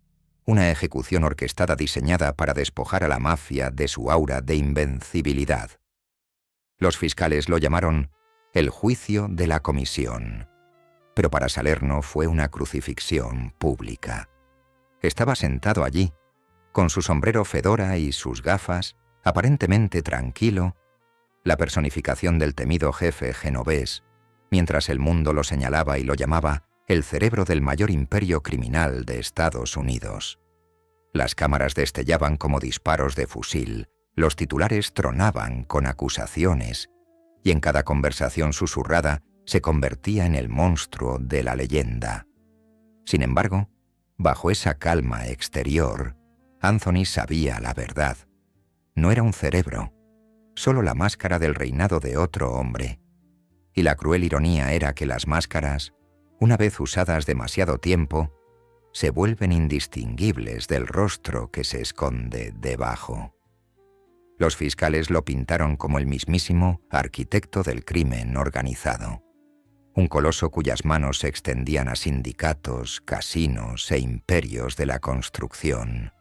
A: una ejecución orquestada diseñada para despojar a la mafia de su aura de invencibilidad. Los fiscales lo llamaron el juicio de la comisión, pero para Salerno fue una crucifixión pública. Estaba sentado allí, con su sombrero fedora y sus gafas, aparentemente tranquilo, la personificación del temido jefe genovés, mientras el mundo lo señalaba y lo llamaba el cerebro del mayor imperio criminal de Estados Unidos. Las cámaras destellaban como disparos de fusil, los titulares tronaban con acusaciones, y en cada conversación susurrada se convertía en el monstruo de la leyenda. Sin embargo, bajo esa calma exterior, Anthony sabía la verdad. No era un cerebro, solo la máscara del reinado de otro hombre. Y la cruel ironía era que las máscaras, una vez usadas demasiado tiempo, se vuelven indistinguibles del rostro que se esconde debajo. Los fiscales lo pintaron como el mismísimo arquitecto del crimen organizado, un coloso cuyas manos se extendían a sindicatos, casinos e imperios de la construcción.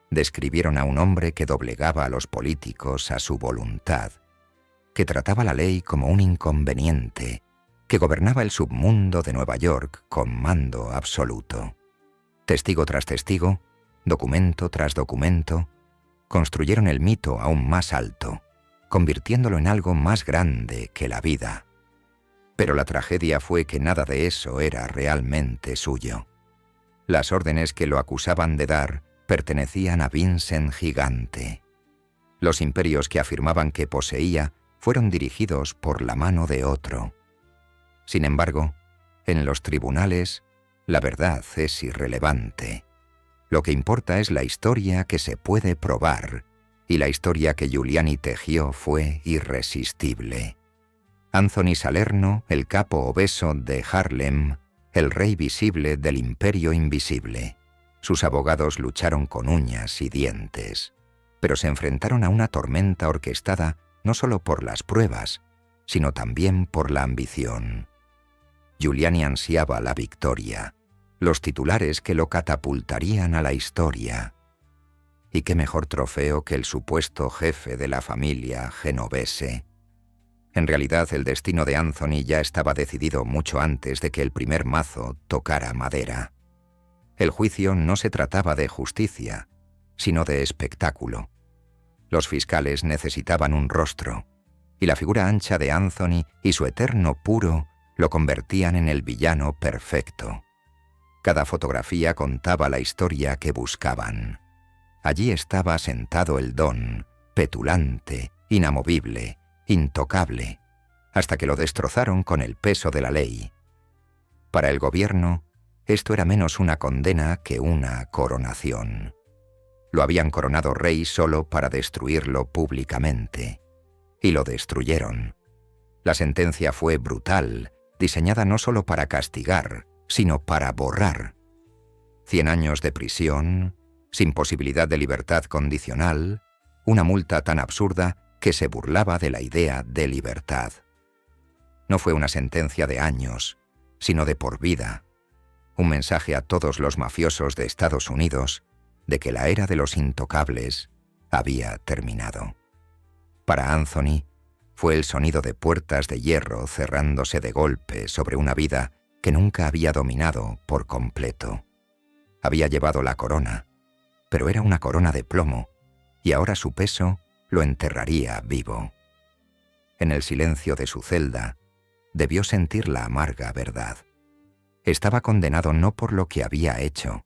A: Describieron a un hombre que doblegaba a los políticos a su voluntad, que trataba la ley como un inconveniente, que gobernaba el submundo de Nueva York con mando absoluto. Testigo tras testigo, documento tras documento, construyeron el mito aún más alto, convirtiéndolo en algo más grande que la vida. Pero la tragedia fue que nada de eso era realmente suyo. Las órdenes que lo acusaban de dar pertenecían a Vincent Gigante. Los imperios que afirmaban que poseía fueron dirigidos por la mano de otro. Sin embargo, en los tribunales, la verdad es irrelevante. Lo que importa es la historia que se puede probar, y la historia que Giuliani tejió fue irresistible. Anthony Salerno, el capo obeso de Harlem, el rey visible del imperio invisible. Sus abogados lucharon con uñas y dientes, pero se enfrentaron a una tormenta orquestada no solo por las pruebas, sino también por la ambición. Giuliani ansiaba la victoria. los titulares que lo catapultarían a la historia. Y qué mejor trofeo que el supuesto jefe de la familia genovese. En realidad, el destino de Anthony ya estaba decidido mucho antes de que el primer mazo tocara madera. El juicio no se trataba de justicia, sino de espectáculo. Los fiscales necesitaban un rostro, y la figura ancha de Anthony y su eterno puro lo convertían en el villano perfecto. Cada fotografía contaba la historia que buscaban. Allí estaba sentado el don, petulante, inamovible, intocable, hasta que lo destrozaron con el peso de la ley. Para el gobierno, esto era menos una condena que una coronación. Lo habían coronado rey solo para destruirlo públicamente. Y lo destruyeron. La sentencia fue brutal, diseñada no solo para castigar, sino para borrar. 100 años de prisión, sin posibilidad de libertad condicional, una multa tan absurda que se burlaba de la idea de libertad. No fue una sentencia de años, sino de por vida. Un mensaje a todos los mafiosos de Estados Unidos de que la era de los intocables había terminado. Para Anthony, fue el sonido de puertas de hierro cerrándose de golpe sobre una vida que nunca había dominado por completo. Había llevado la corona, pero era una corona de plomo, y ahora su peso lo enterraría vivo. En el silencio de su celda, debió sentir la amarga verdad. Estaba condenado no por lo que había hecho,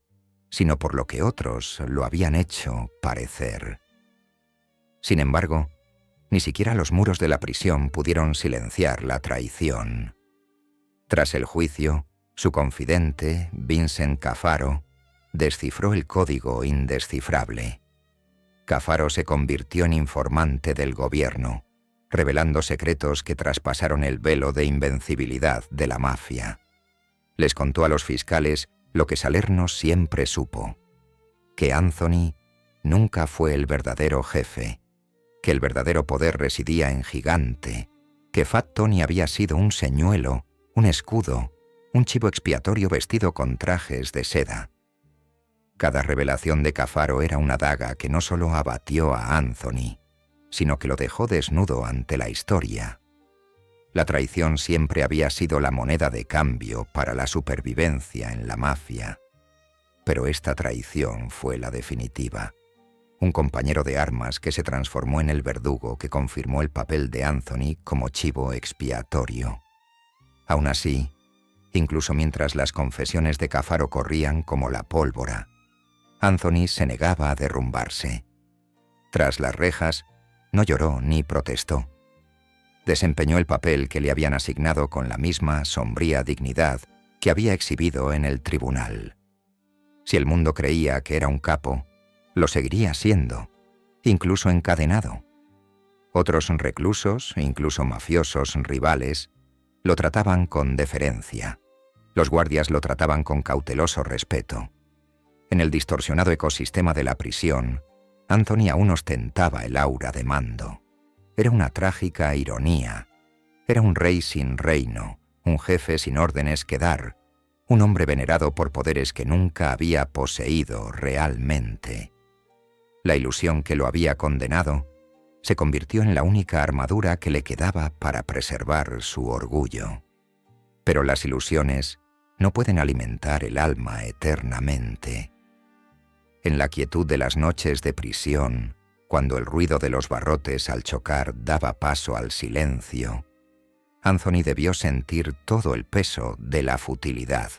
A: sino por lo que otros lo habían hecho parecer. Sin embargo, ni siquiera los muros de la prisión pudieron silenciar la traición. Tras el juicio, su confidente, Vincent Cafaro, descifró el código indescifrable. Cafaro se convirtió en informante del gobierno, revelando secretos que traspasaron el velo de invencibilidad de la mafia. Les contó a los fiscales lo que Salerno siempre supo, que Anthony nunca fue el verdadero jefe, que el verdadero poder residía en Gigante, que Fat Tony había sido un señuelo, un escudo, un chivo expiatorio vestido con trajes de seda. Cada revelación de Cafaro era una daga que no solo abatió a Anthony, sino que lo dejó desnudo ante la historia. La traición siempre había sido la moneda de cambio para la supervivencia en la mafia. Pero esta traición fue la definitiva. Un compañero de armas que se transformó en el verdugo que confirmó el papel de Anthony como chivo expiatorio. Aún así, incluso mientras las confesiones de Cafaro corrían como la pólvora, Anthony se negaba a derrumbarse. Tras las rejas, no lloró ni protestó. Desempeñó el papel que le habían asignado con la misma sombría dignidad que había exhibido en el tribunal. Si el mundo creía que era un capo, lo seguiría siendo, incluso encadenado. Otros reclusos, incluso mafiosos rivales, lo trataban con deferencia. Los guardias lo trataban con cauteloso respeto. En el distorsionado ecosistema de la prisión, Anthony aún ostentaba el aura de mando. Era una trágica ironía. Era un rey sin reino, un jefe sin órdenes que dar, un hombre venerado por poderes que nunca había poseído realmente. La ilusión que lo había condenado se convirtió en la única armadura que le quedaba para preservar su orgullo. Pero las ilusiones no pueden alimentar el alma eternamente. En la quietud de las noches de prisión, cuando el ruido de los barrotes al chocar daba paso al silencio, Anthony debió sentir todo el peso de la futilidad.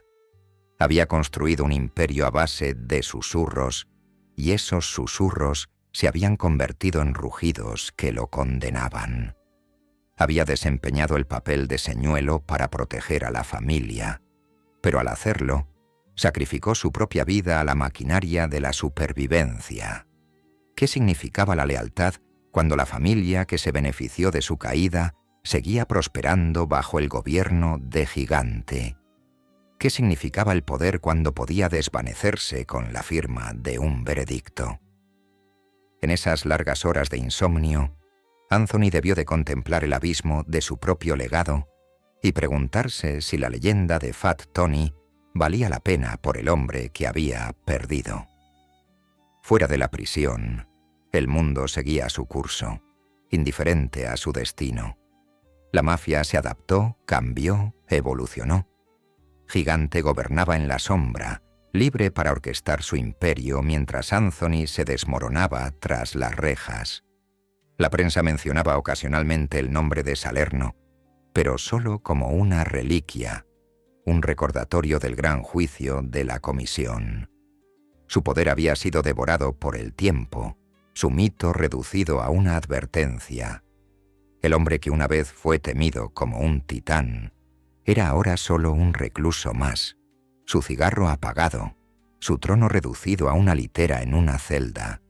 A: Había construido un imperio a base de susurros, y esos susurros se habían convertido en rugidos que lo condenaban. Había desempeñado el papel de señuelo para proteger a la familia, pero al hacerlo, sacrificó su propia vida a la maquinaria de la supervivencia. ¿Qué significaba la lealtad cuando la familia que se benefició de su caída seguía prosperando bajo el gobierno de Gigante? ¿Qué significaba el poder cuando podía desvanecerse con la firma de un veredicto? En esas largas horas de insomnio, Anthony debió de contemplar el abismo de su propio legado y preguntarse si la leyenda de Fat Tony valía la pena por el hombre que había perdido. Fuera de la prisión, el mundo seguía su curso, indiferente a su destino. La mafia se adaptó, cambió, evolucionó. Gigante gobernaba en la sombra, libre para orquestar su imperio mientras Anthony se desmoronaba tras las rejas. La prensa mencionaba ocasionalmente el nombre de Salerno, pero solo como una reliquia, un recordatorio del gran juicio de la comisión. Su poder había sido devorado por el tiempo, su mito reducido a una advertencia. El hombre que una vez fue temido como un titán, era ahora solo un recluso más, su cigarro apagado, su trono reducido a una litera en una celda.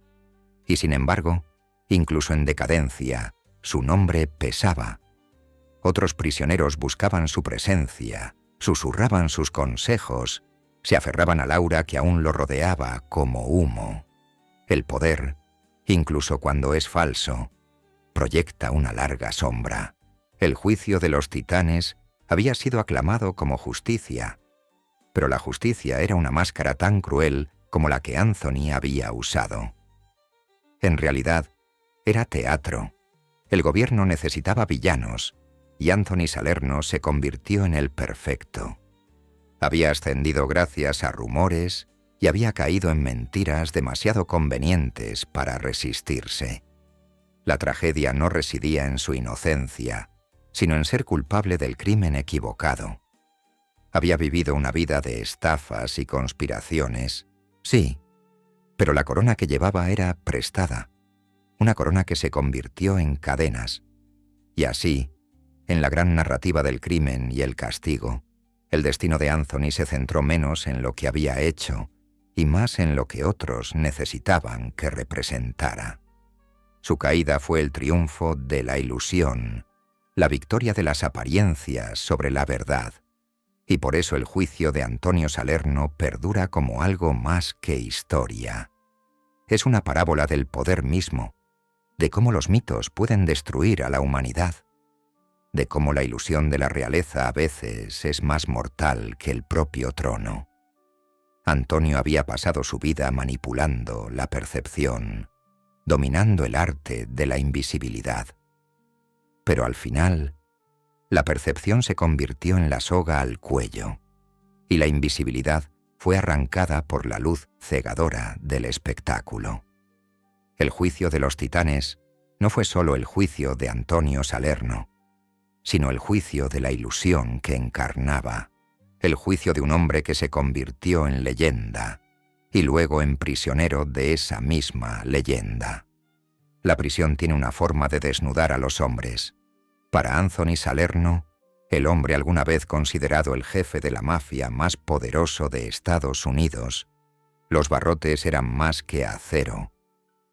A: Y sin embargo, incluso en decadencia, su nombre pesaba. Otros prisioneros buscaban su presencia, susurraban sus consejos, se aferraban al aura que aún lo rodeaba como humo. El poder, incluso cuando es falso, proyecta una larga sombra. El juicio de los titanes había sido aclamado como justicia, pero la justicia era una máscara tan cruel como la que Anthony había usado. En realidad, era teatro. El gobierno necesitaba villanos, y Anthony Salerno se convirtió en el perfecto. Había ascendido gracias a rumores y había caído en mentiras demasiado convenientes para resistirse. La tragedia no residía en su inocencia, sino en ser culpable del crimen equivocado. Había vivido una vida de estafas y conspiraciones, sí, pero la corona que llevaba era prestada, una corona que se convirtió en cadenas. Y así, en la gran narrativa del crimen y el castigo, el destino de Anthony se centró menos en lo que había hecho y más en lo que otros necesitaban que representara. Su caída fue el triunfo de la ilusión, la victoria de las apariencias sobre la verdad, y por eso el juicio de Antonio Salerno perdura como algo más que historia. Es una parábola del poder mismo, de cómo los mitos pueden destruir a la humanidad, de cómo la ilusión de la realeza a veces es más mortal que el propio trono. Antonio había pasado su vida manipulando la percepción, dominando el arte de la invisibilidad. Pero al final, la percepción se convirtió en la soga al cuello, y la invisibilidad fue arrancada por la luz cegadora del espectáculo. El juicio de los titanes no fue solo el juicio de Antonio Salerno, sino el juicio de la ilusión que encarnaba, el juicio de un hombre que se convirtió en leyenda y luego en prisionero de esa misma leyenda. La prisión tiene una forma de desnudar a los hombres. Para Anthony Salerno, el hombre alguna vez considerado el jefe de la mafia más poderoso de Estados Unidos, los barrotes eran más que acero.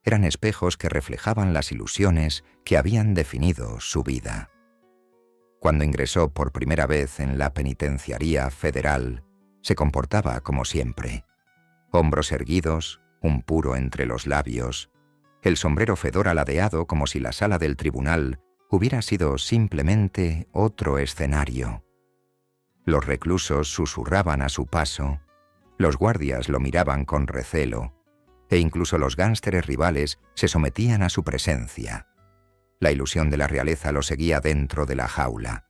A: Eran espejos que reflejaban las ilusiones que habían definido su vida. Cuando ingresó por primera vez en la penitenciaría federal, se comportaba como siempre. Hombros erguidos, un puro entre los labios, el sombrero fedora ladeado como si la sala del tribunal hubiera sido simplemente otro escenario. Los reclusos susurraban a su paso, los guardias lo miraban con recelo, e incluso los gánsteres rivales se sometían a su presencia. La ilusión de la realeza lo seguía dentro de la jaula,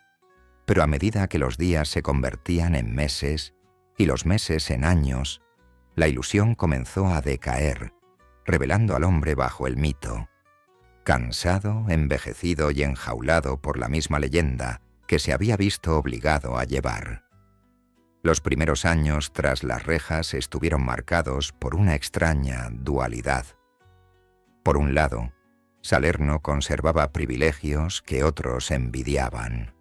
A: pero a medida que los días se convertían en meses y los meses en años, la ilusión comenzó a decaer, revelando al hombre bajo el mito, cansado, envejecido y enjaulado por la misma leyenda que se había visto obligado a llevar. Los primeros años tras las rejas estuvieron marcados por una extraña dualidad. Por un lado, Salerno conservaba privilegios que otros envidiaban.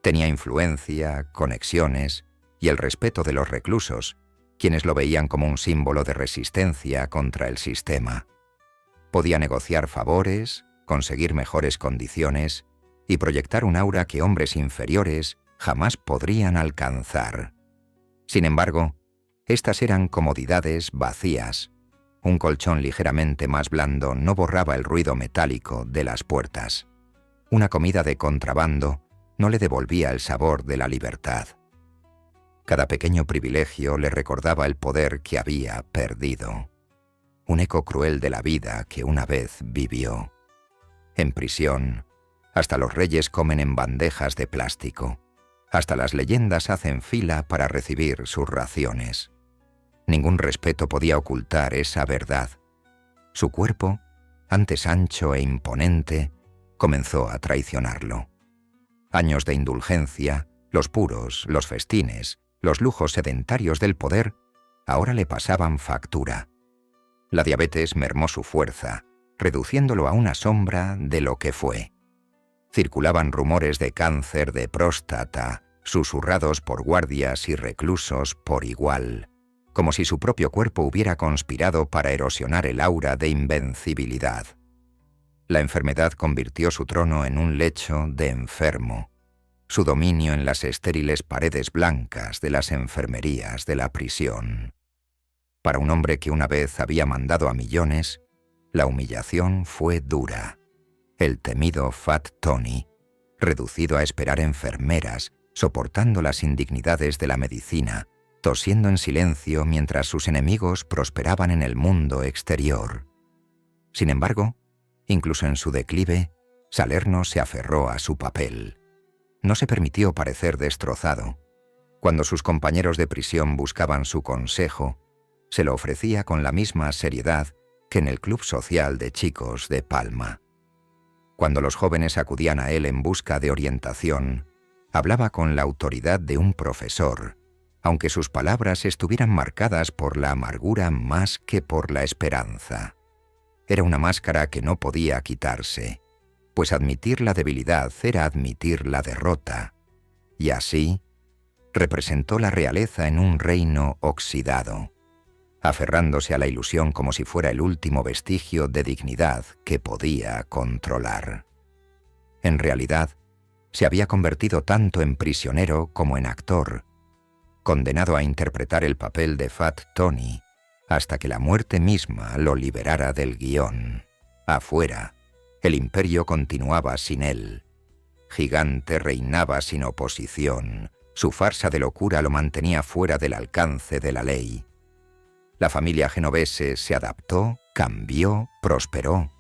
A: Tenía influencia, conexiones y el respeto de los reclusos, quienes lo veían como un símbolo de resistencia contra el sistema. Podía negociar favores, conseguir mejores condiciones y proyectar un aura que hombres inferiores jamás podrían alcanzar. Sin embargo, estas eran comodidades vacías. Un colchón ligeramente más blando no borraba el ruido metálico de las puertas. Una comida de contrabando no le devolvía el sabor de la libertad. Cada pequeño privilegio le recordaba el poder que había perdido. Un eco cruel de la vida que una vez vivió. En prisión, hasta los reyes comen en bandejas de plástico. Hasta las leyendas hacen fila para recibir sus raciones. Ningún respeto podía ocultar esa verdad. Su cuerpo, antes ancho e imponente, comenzó a traicionarlo. Años de indulgencia, los puros, los festines, los lujos sedentarios del poder, ahora le pasaban factura. La diabetes mermó su fuerza, reduciéndolo a una sombra de lo que fue. Circulaban rumores de cáncer de próstata, susurrados por guardias y reclusos por igual, como si su propio cuerpo hubiera conspirado para erosionar el aura de invencibilidad. La enfermedad convirtió su trono en un lecho de enfermo, su dominio en las estériles paredes blancas de las enfermerías de la prisión. Para un hombre que una vez había mandado a millones, la humillación fue dura. El temido Fat Tony, reducido a esperar enfermeras, soportando las indignidades de la medicina, tosiendo en silencio mientras sus enemigos prosperaban en el mundo exterior. Sin embargo, incluso en su declive, Salerno se aferró a su papel. No se permitió parecer destrozado. Cuando sus compañeros de prisión buscaban su consejo, se lo ofrecía con la misma seriedad que en el club social de chicos de Palma. Cuando los jóvenes acudían a él en busca de orientación, hablaba con la autoridad de un profesor, aunque sus palabras estuvieran marcadas por la amargura más que por la esperanza. Era una máscara que no podía quitarse, pues admitir la debilidad era admitir la derrota, y así representó la realeza en un reino oxidado, aferrándose a la ilusión como si fuera el último vestigio de dignidad que podía controlar. En realidad, se había convertido tanto en prisionero como en actor, condenado a interpretar el papel de Fat Tony hasta que la muerte misma lo liberara del guión. Afuera, el imperio continuaba sin él. Gigante reinaba sin oposición. Su farsa de locura lo mantenía fuera del alcance de la ley. La familia genovese se adaptó, cambió, prosperó.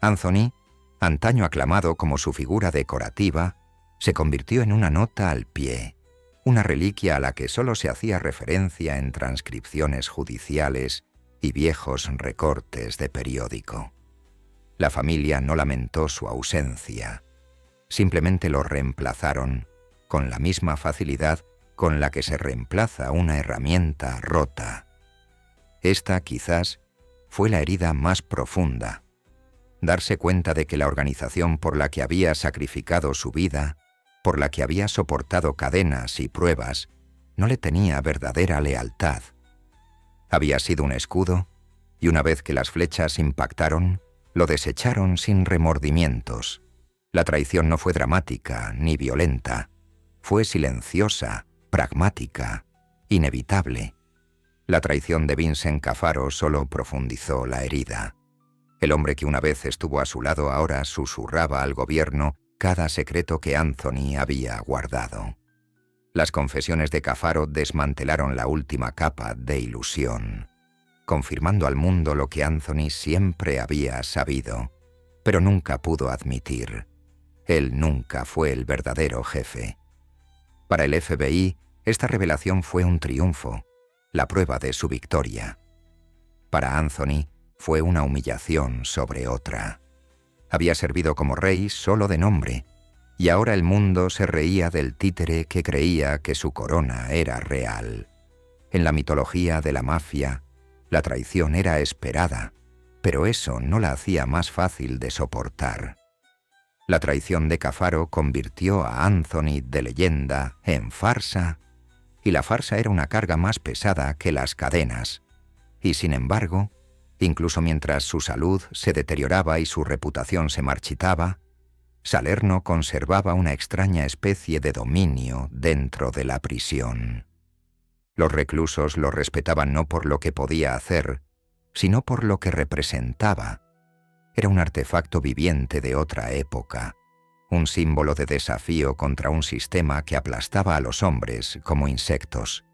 A: Anthony, antaño aclamado como su figura decorativa, se convirtió en una nota al pie, una reliquia a la que solo se hacía referencia en transcripciones judiciales y viejos recortes de periódico. La familia no lamentó su ausencia, simplemente lo reemplazaron con la misma facilidad con la que se reemplaza una herramienta rota. Esta, quizás, fue la herida más profunda. Darse cuenta de que la organización por la que había sacrificado su vida, por la que había soportado cadenas y pruebas, no le tenía verdadera lealtad. Había sido un escudo, y una vez que las flechas impactaron, lo desecharon sin remordimientos. La traición no fue dramática ni violenta, fue silenciosa, pragmática, inevitable. La traición de Vincent Cafaro solo profundizó la herida. El hombre que una vez estuvo a su lado ahora susurraba al gobierno cada secreto que Anthony había guardado. Las confesiones de Cafaro desmantelaron la última capa de ilusión, confirmando al mundo lo que Anthony siempre había sabido, pero nunca pudo admitir. Él nunca fue el verdadero jefe. Para el FBI, esta revelación fue un triunfo, la prueba de su victoria. Para Anthony, fue una humillación sobre otra. Había servido como rey solo de nombre, y ahora el mundo se reía del títere que creía que su corona era real. En la mitología de la mafia, la traición era esperada, pero eso no la hacía más fácil de soportar. La traición de Cafaro convirtió a Anthony de leyenda en farsa, y la farsa era una carga más pesada que las cadenas. Y sin embargo, incluso mientras su salud se deterioraba y su reputación se marchitaba, Salerno conservaba una extraña especie de dominio dentro de la prisión. Los reclusos lo respetaban no por lo que podía hacer, sino por lo que representaba. Era un artefacto viviente de otra época, un símbolo de desafío contra un sistema que aplastaba a los hombres como insectos.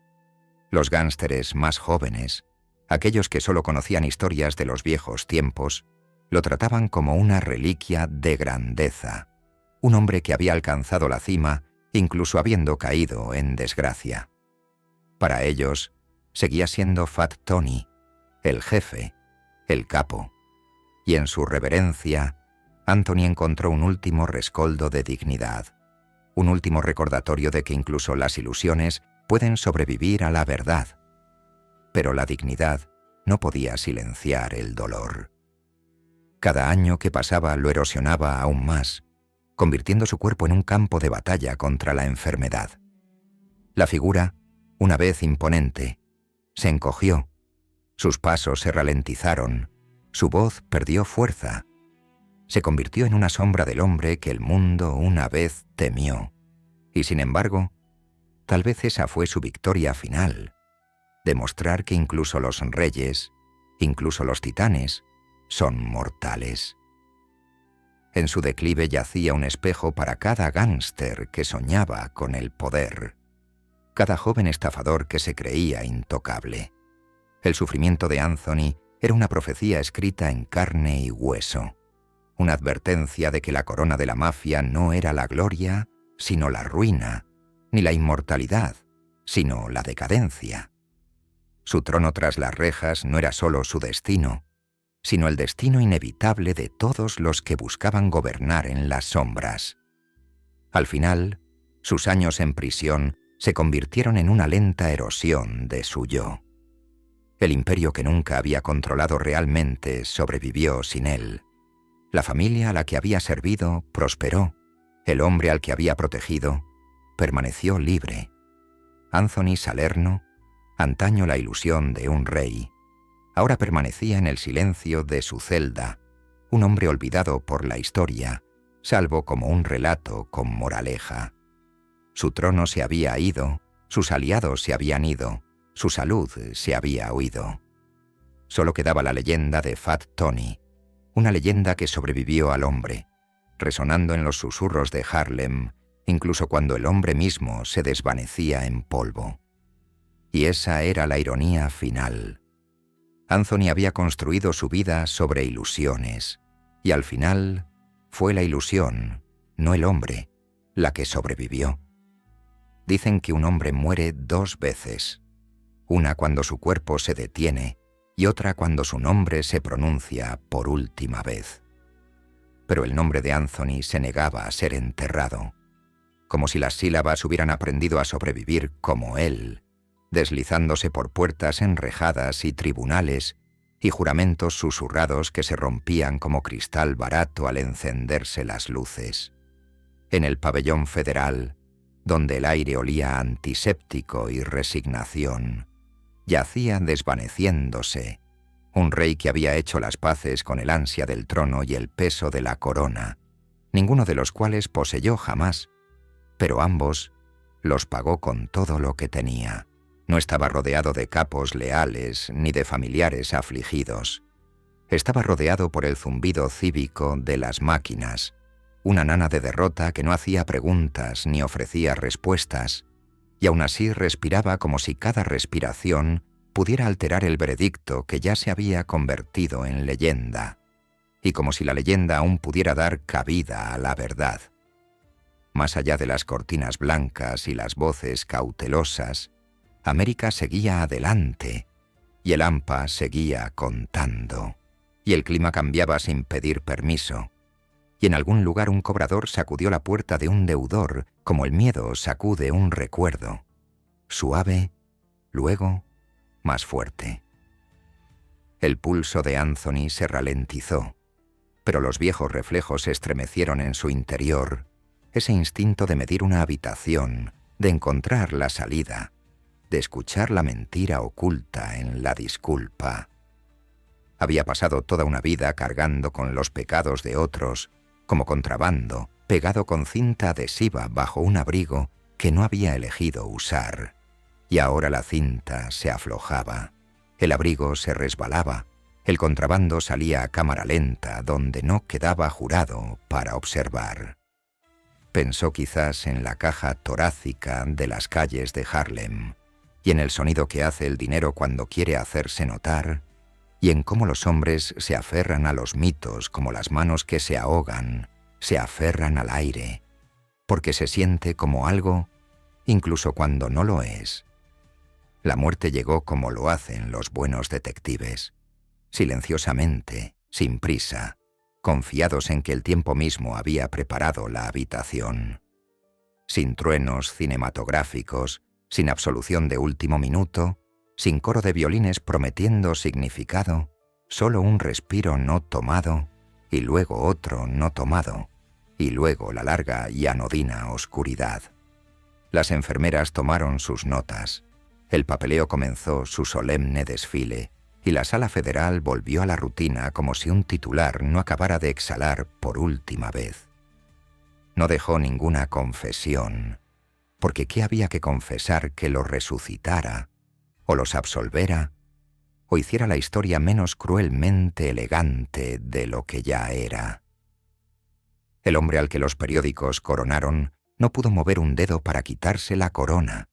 A: Los gánsteres más jóvenes, aquellos que solo conocían historias de los viejos tiempos, lo trataban como una reliquia de grandeza, un hombre que había alcanzado la cima incluso habiendo caído en desgracia. Para ellos, seguía siendo Fat Tony, el jefe, el capo, y en su reverencia, Anthony encontró un último rescoldo de dignidad, un último recordatorio de que incluso las ilusiones pueden sobrevivir a la verdad. Pero la dignidad no podía silenciar el dolor. Cada año que pasaba lo erosionaba aún más, convirtiendo su cuerpo en un campo de batalla contra la enfermedad. La figura, una vez imponente, se encogió, sus pasos se ralentizaron, su voz perdió fuerza. Se convirtió en una sombra del hombre que el mundo una vez temió. Y sin embargo, tal vez esa fue su victoria final, demostrar que incluso los reyes, incluso los titanes, son mortales. En su declive yacía un espejo para cada gánster que soñaba con el poder, cada joven estafador que se creía intocable. El sufrimiento de Anthony era una profecía escrita en carne y hueso, una advertencia de que la corona de la mafia no era la gloria, sino la ruina, ni la inmortalidad, sino la decadencia. Su trono tras las rejas no era solo su destino, sino el destino inevitable de todos los que buscaban gobernar en las sombras. Al final, sus años en prisión se convirtieron en una lenta erosión de su yo. El imperio que nunca había controlado realmente sobrevivió sin él. La familia a la que había servido prosperó. El hombre al que había protegido permaneció libre. Anthony Salerno, antaño la ilusión de un rey, ahora permanecía en el silencio de su celda, un hombre olvidado por la historia, salvo como un relato con moraleja. Su trono se había ido, sus aliados se habían ido, su salud se había huido. Solo quedaba la leyenda de Fat Tony, una leyenda que sobrevivió al hombre, resonando en los susurros de Harlem, incluso cuando el hombre mismo se desvanecía en polvo. Y esa era la ironía final. Anthony había construido su vida sobre ilusiones, y al final fue la ilusión, no el hombre, la que sobrevivió. Dicen que un hombre muere 2 veces, una cuando su cuerpo se detiene y otra cuando su nombre se pronuncia por última vez. Pero el nombre de Anthony se negaba a ser enterrado, como si las sílabas hubieran aprendido a sobrevivir como él, deslizándose por puertas enrejadas y tribunales y juramentos susurrados que se rompían como cristal barato al encenderse las luces. En el pabellón federal, donde el aire olía a antiséptico y resignación, yacía desvaneciéndose un rey que había hecho las paces con el ansia del trono y el peso de la corona, ninguno de los cuales poseyó jamás, pero ambos los pagó con todo lo que tenía. No estaba rodeado de capos leales ni de familiares afligidos. Estaba rodeado por el zumbido cívico de las máquinas, una nana de derrota que no hacía preguntas ni ofrecía respuestas, y aún así respiraba como si cada respiración pudiera alterar el veredicto que ya se había convertido en leyenda, y como si la leyenda aún pudiera dar cabida a la verdad. Más allá de las cortinas blancas y las voces cautelosas, América seguía adelante, y el hampa seguía contando, y el clima cambiaba sin pedir permiso, y en algún lugar un cobrador sacudió la puerta de un deudor como el miedo sacude un recuerdo, suave, luego más fuerte. El pulso de Anthony se ralentizó, pero los viejos reflejos se estremecieron en su interior, ese instinto de medir una habitación, de encontrar la salida, de escuchar la mentira oculta en la disculpa. Había pasado toda una vida cargando con los pecados de otros, como contrabando, pegado con cinta adhesiva bajo un abrigo que no había elegido usar. Y ahora la cinta se aflojaba, el abrigo se resbalaba, el contrabando salía a cámara lenta donde no quedaba jurado para observar. Pensó quizás en la caja torácica de las calles de Harlem, y en el sonido que hace el dinero cuando quiere hacerse notar, y en cómo los hombres se aferran a los mitos como las manos que se ahogan, se aferran al aire, porque se siente como algo, incluso cuando no lo es. La muerte llegó como lo hacen los buenos detectives, silenciosamente, sin prisa, confiados en que el tiempo mismo había preparado la habitación. Sin truenos cinematográficos, sin absolución de último minuto, sin coro de violines prometiendo significado, solo un respiro no tomado, y luego otro no tomado, y luego la larga y anodina oscuridad. Las enfermeras tomaron sus notas, el papeleo comenzó su solemne desfile, y la Sala Federal volvió a la rutina como si un titular no acabara de exhalar por última vez. No dejó ninguna confesión, porque ¿qué había que confesar que lo resucitara, o los absolvera, o hiciera la historia menos cruelmente elegante de lo que ya era? El hombre al que los periódicos coronaron no pudo mover un dedo para quitarse la corona.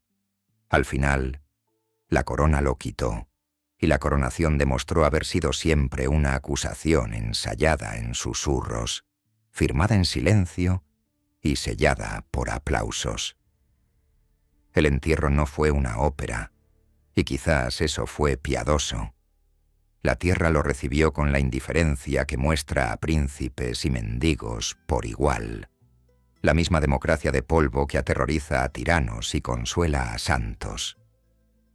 A: Al final, la corona lo quitó, y la coronación demostró haber sido siempre una acusación ensayada en susurros, firmada en silencio y sellada por aplausos. El entierro no fue una ópera, y quizás eso fue piadoso. La tierra lo recibió con la indiferencia que muestra a príncipes y mendigos por igual, la misma democracia de polvo que aterroriza a tiranos y consuela a santos.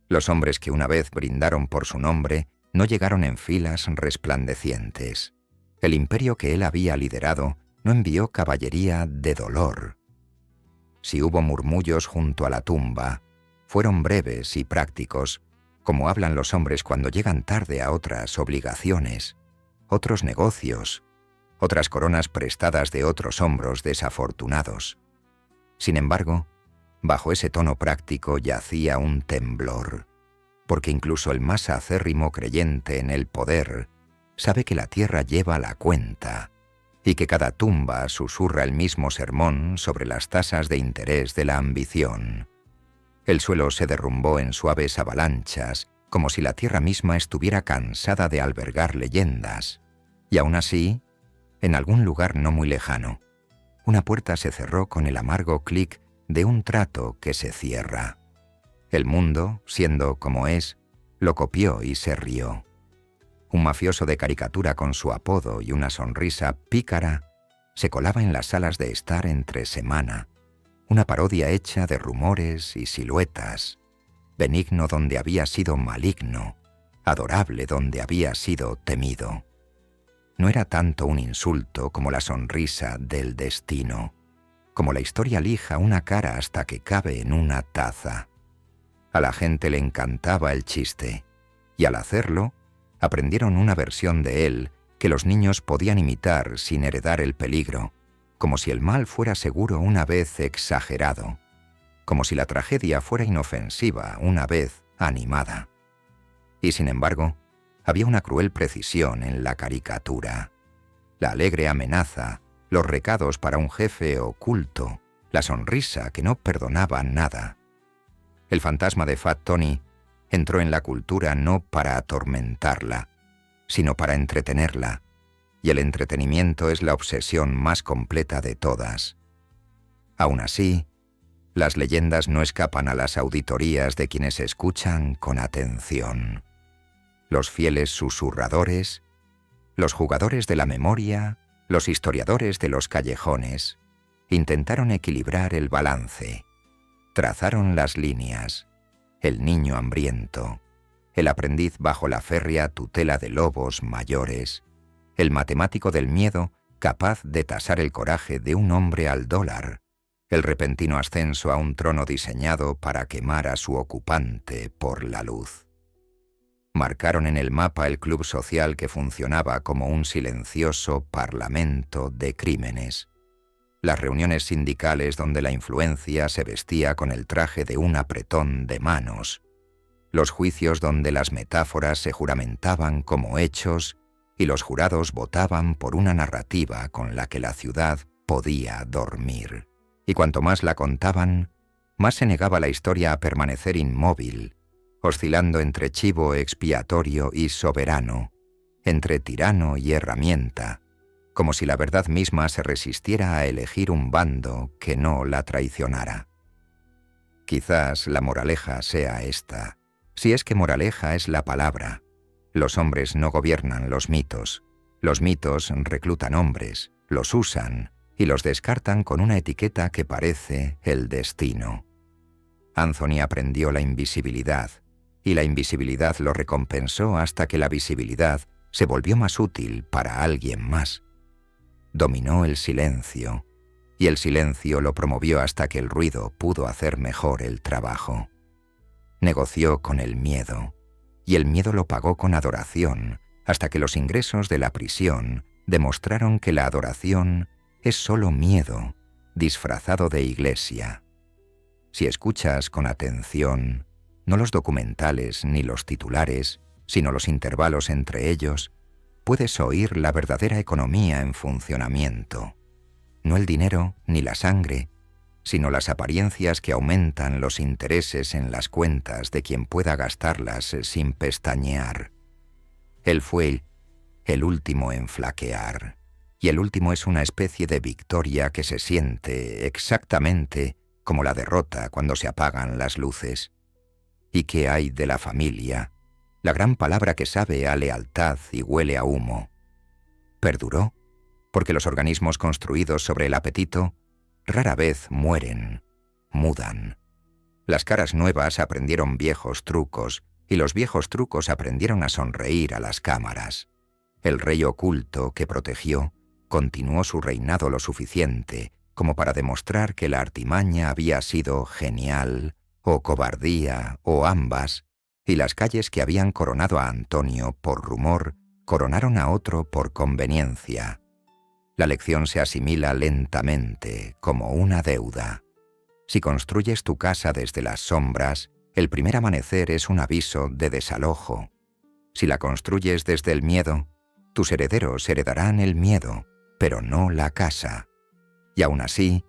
A: Los hombres que una vez brindaron por su nombre no llegaron en filas resplandecientes. El imperio que él había liderado no envió caballería de dolor. Si hubo murmullos junto a la tumba, fueron breves y prácticos, como hablan los hombres cuando llegan tarde a otras obligaciones, otros negocios, otras coronas prestadas de otros hombros desafortunados. Sin embargo, bajo ese tono práctico yacía un temblor, porque incluso el más acérrimo creyente en el poder sabe que la tierra lleva la cuenta y que cada tumba susurra el mismo sermón sobre las tasas de interés de la ambición. El suelo se derrumbó en suaves avalanchas, como si la tierra misma estuviera cansada de albergar leyendas, y aún así, en algún lugar no muy lejano, una puerta se cerró con el amargo clic de un trato que se cierra. El mundo, siendo como es, lo copió y se rió. Un mafioso de caricatura con su apodo y una sonrisa pícara se colaba en las salas de estar entre semana, una parodia hecha de rumores y siluetas, benigno donde había sido maligno, adorable donde había sido temido. No era tanto un insulto como la sonrisa del destino, como la historia lija una cara hasta que cabe en una taza. A la gente le encantaba el chiste, y al hacerlo, aprendieron una versión de él que los niños podían imitar sin heredar el peligro, como si el mal fuera seguro una vez exagerado, como si la tragedia fuera inofensiva una vez animada. Y sin embargo, había una cruel precisión en la caricatura. La alegre amenaza, los recados para un jefe oculto, la sonrisa que no perdonaba nada. El fantasma de Fat Tony entró en la cultura no para atormentarla, sino para entretenerla, y el entretenimiento es la obsesión más completa de todas. Aún así, las leyendas no escapan a las auditorías de quienes escuchan con atención. Los fieles susurradores, los jugadores de la memoria, los historiadores de los callejones, intentaron equilibrar el balance, trazaron las líneas, el niño hambriento, el aprendiz bajo la férrea tutela de lobos mayores, el matemático del miedo capaz de tasar el coraje de un hombre al dólar, el repentino ascenso a un trono diseñado para quemar a su ocupante por la luz. Marcaron en el mapa el club social que funcionaba como un silencioso parlamento de crímenes, las reuniones sindicales donde la influencia se vestía con el traje de un apretón de manos, los juicios donde las metáforas se juramentaban como hechos y los jurados votaban por una narrativa con la que la ciudad podía dormir. y cuanto más la contaban, más se negaba la historia a permanecer inmóvil, oscilando entre chivo expiatorio y soberano, entre tirano y herramienta, como si la verdad misma se resistiera a elegir un bando que no la traicionara. Quizás la moraleja sea esta, si es que moraleja es la palabra. Los hombres no gobiernan los mitos reclutan hombres, los usan y los descartan con una etiqueta que parece el destino. Anthony aprendió la invisibilidad, y la invisibilidad lo recompensó hasta que la visibilidad se volvió más útil para alguien más. Dominó el silencio, y el silencio lo promovió hasta que el ruido pudo hacer mejor el trabajo. Negoció con el miedo, y el miedo lo pagó con adoración, hasta que los ingresos de la prisión demostraron que la adoración es solo miedo, disfrazado de iglesia. Si escuchas con atención, no los documentales ni los titulares, sino los intervalos entre ellos, puedes oír la verdadera economía en funcionamiento. No el dinero ni la sangre, sino las apariencias que aumentan los intereses en las cuentas de quien pueda gastarlas sin pestañear. Él fue el último en flaquear, y el último es una especie de victoria que se siente exactamente como la derrota cuando se apagan las luces. ¿Y qué hay de la familia? La gran palabra que sabe a lealtad y huele a humo. Perduró, porque los organismos construidos sobre el apetito rara vez mueren, mudan. Las caras nuevas aprendieron viejos trucos, y los viejos trucos aprendieron a sonreír a las cámaras. El rey oculto que protegió continuó su reinado lo suficiente como para demostrar que la artimaña había sido genial, o cobardía, o ambas, y las calles que habían coronado a Antonio por rumor, coronaron a otro por conveniencia. La lección se asimila lentamente, como una deuda. Si construyes tu casa desde las sombras, el primer amanecer es un aviso de desalojo. Si la construyes desde el miedo, tus herederos heredarán el miedo, pero no la casa. Y aún así,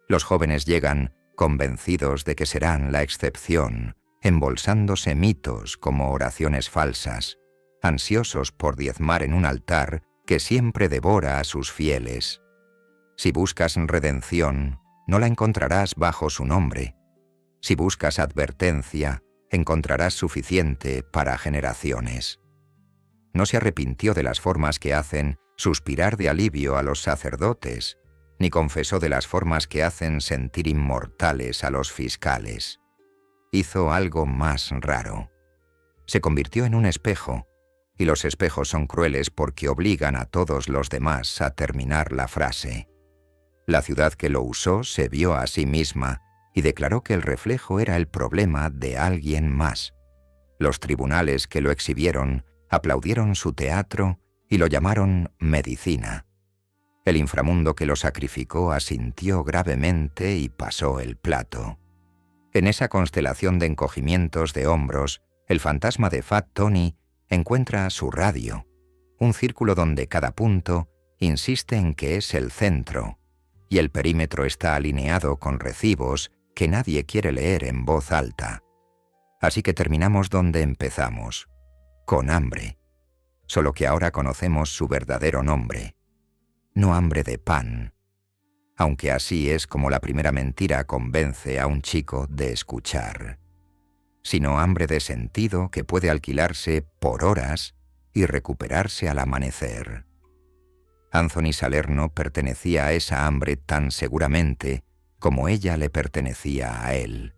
A: los jóvenes llegan convencidos de que serán la excepción, embolsándose mitos como oraciones falsas, ansiosos por diezmar en un altar que siempre devora a sus fieles. Si buscas redención, no la encontrarás bajo su nombre. Si buscas advertencia, encontrarás suficiente para generaciones. No se arrepintió de las formas que hacen suspirar de alivio a los sacerdotes, ni confesó de las formas que hacen sentir inmortales a los fiscales. Hizo algo más raro. Se convirtió en un espejo, y los espejos son crueles porque obligan a todos los demás a terminar la frase. La ciudad que lo usó se vio a sí misma y declaró que el reflejo era el problema de alguien más. Los tribunales que lo exhibieron aplaudieron su teatro y lo llamaron medicina. El inframundo que lo sacrificó asintió gravemente y pasó el plato. En esa constelación de encogimientos de hombros, el fantasma de Fat Tony encuentra su radio, un círculo donde cada punto insiste en que es el centro, y el perímetro está alineado con recibos que nadie quiere leer en voz alta. Así que terminamos donde empezamos, con hambre, solo que ahora conocemos su verdadero nombre. No hambre de pan, aunque así es como la primera mentira convence a un chico de escuchar, sino hambre de sentido que puede alquilarse por horas y recuperarse al amanecer. Anthony Salerno pertenecía a esa hambre tan seguramente como ella le pertenecía a él.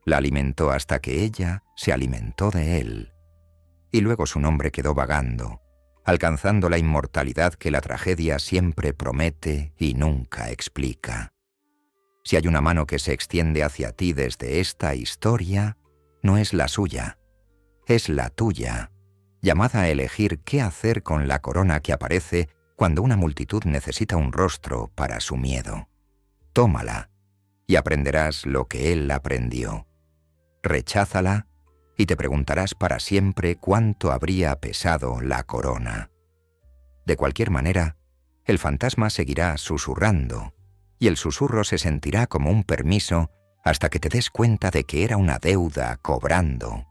A: La alimentó hasta que ella se alimentó de él, y luego su nombre quedó vagando, alcanzando la inmortalidad que la tragedia siempre promete y nunca explica. Si hay una mano que se extiende hacia ti desde esta historia, no es la suya, es la tuya, llamada a elegir qué hacer con la corona que aparece cuando una multitud necesita un rostro para su miedo. Tómala, y aprenderás lo que él aprendió. Recházala, y te preguntarás para siempre cuánto habría pesado la corona. De cualquier manera, el fantasma seguirá susurrando, y el susurro se sentirá como un permiso hasta que te des cuenta de que era una deuda cobrando.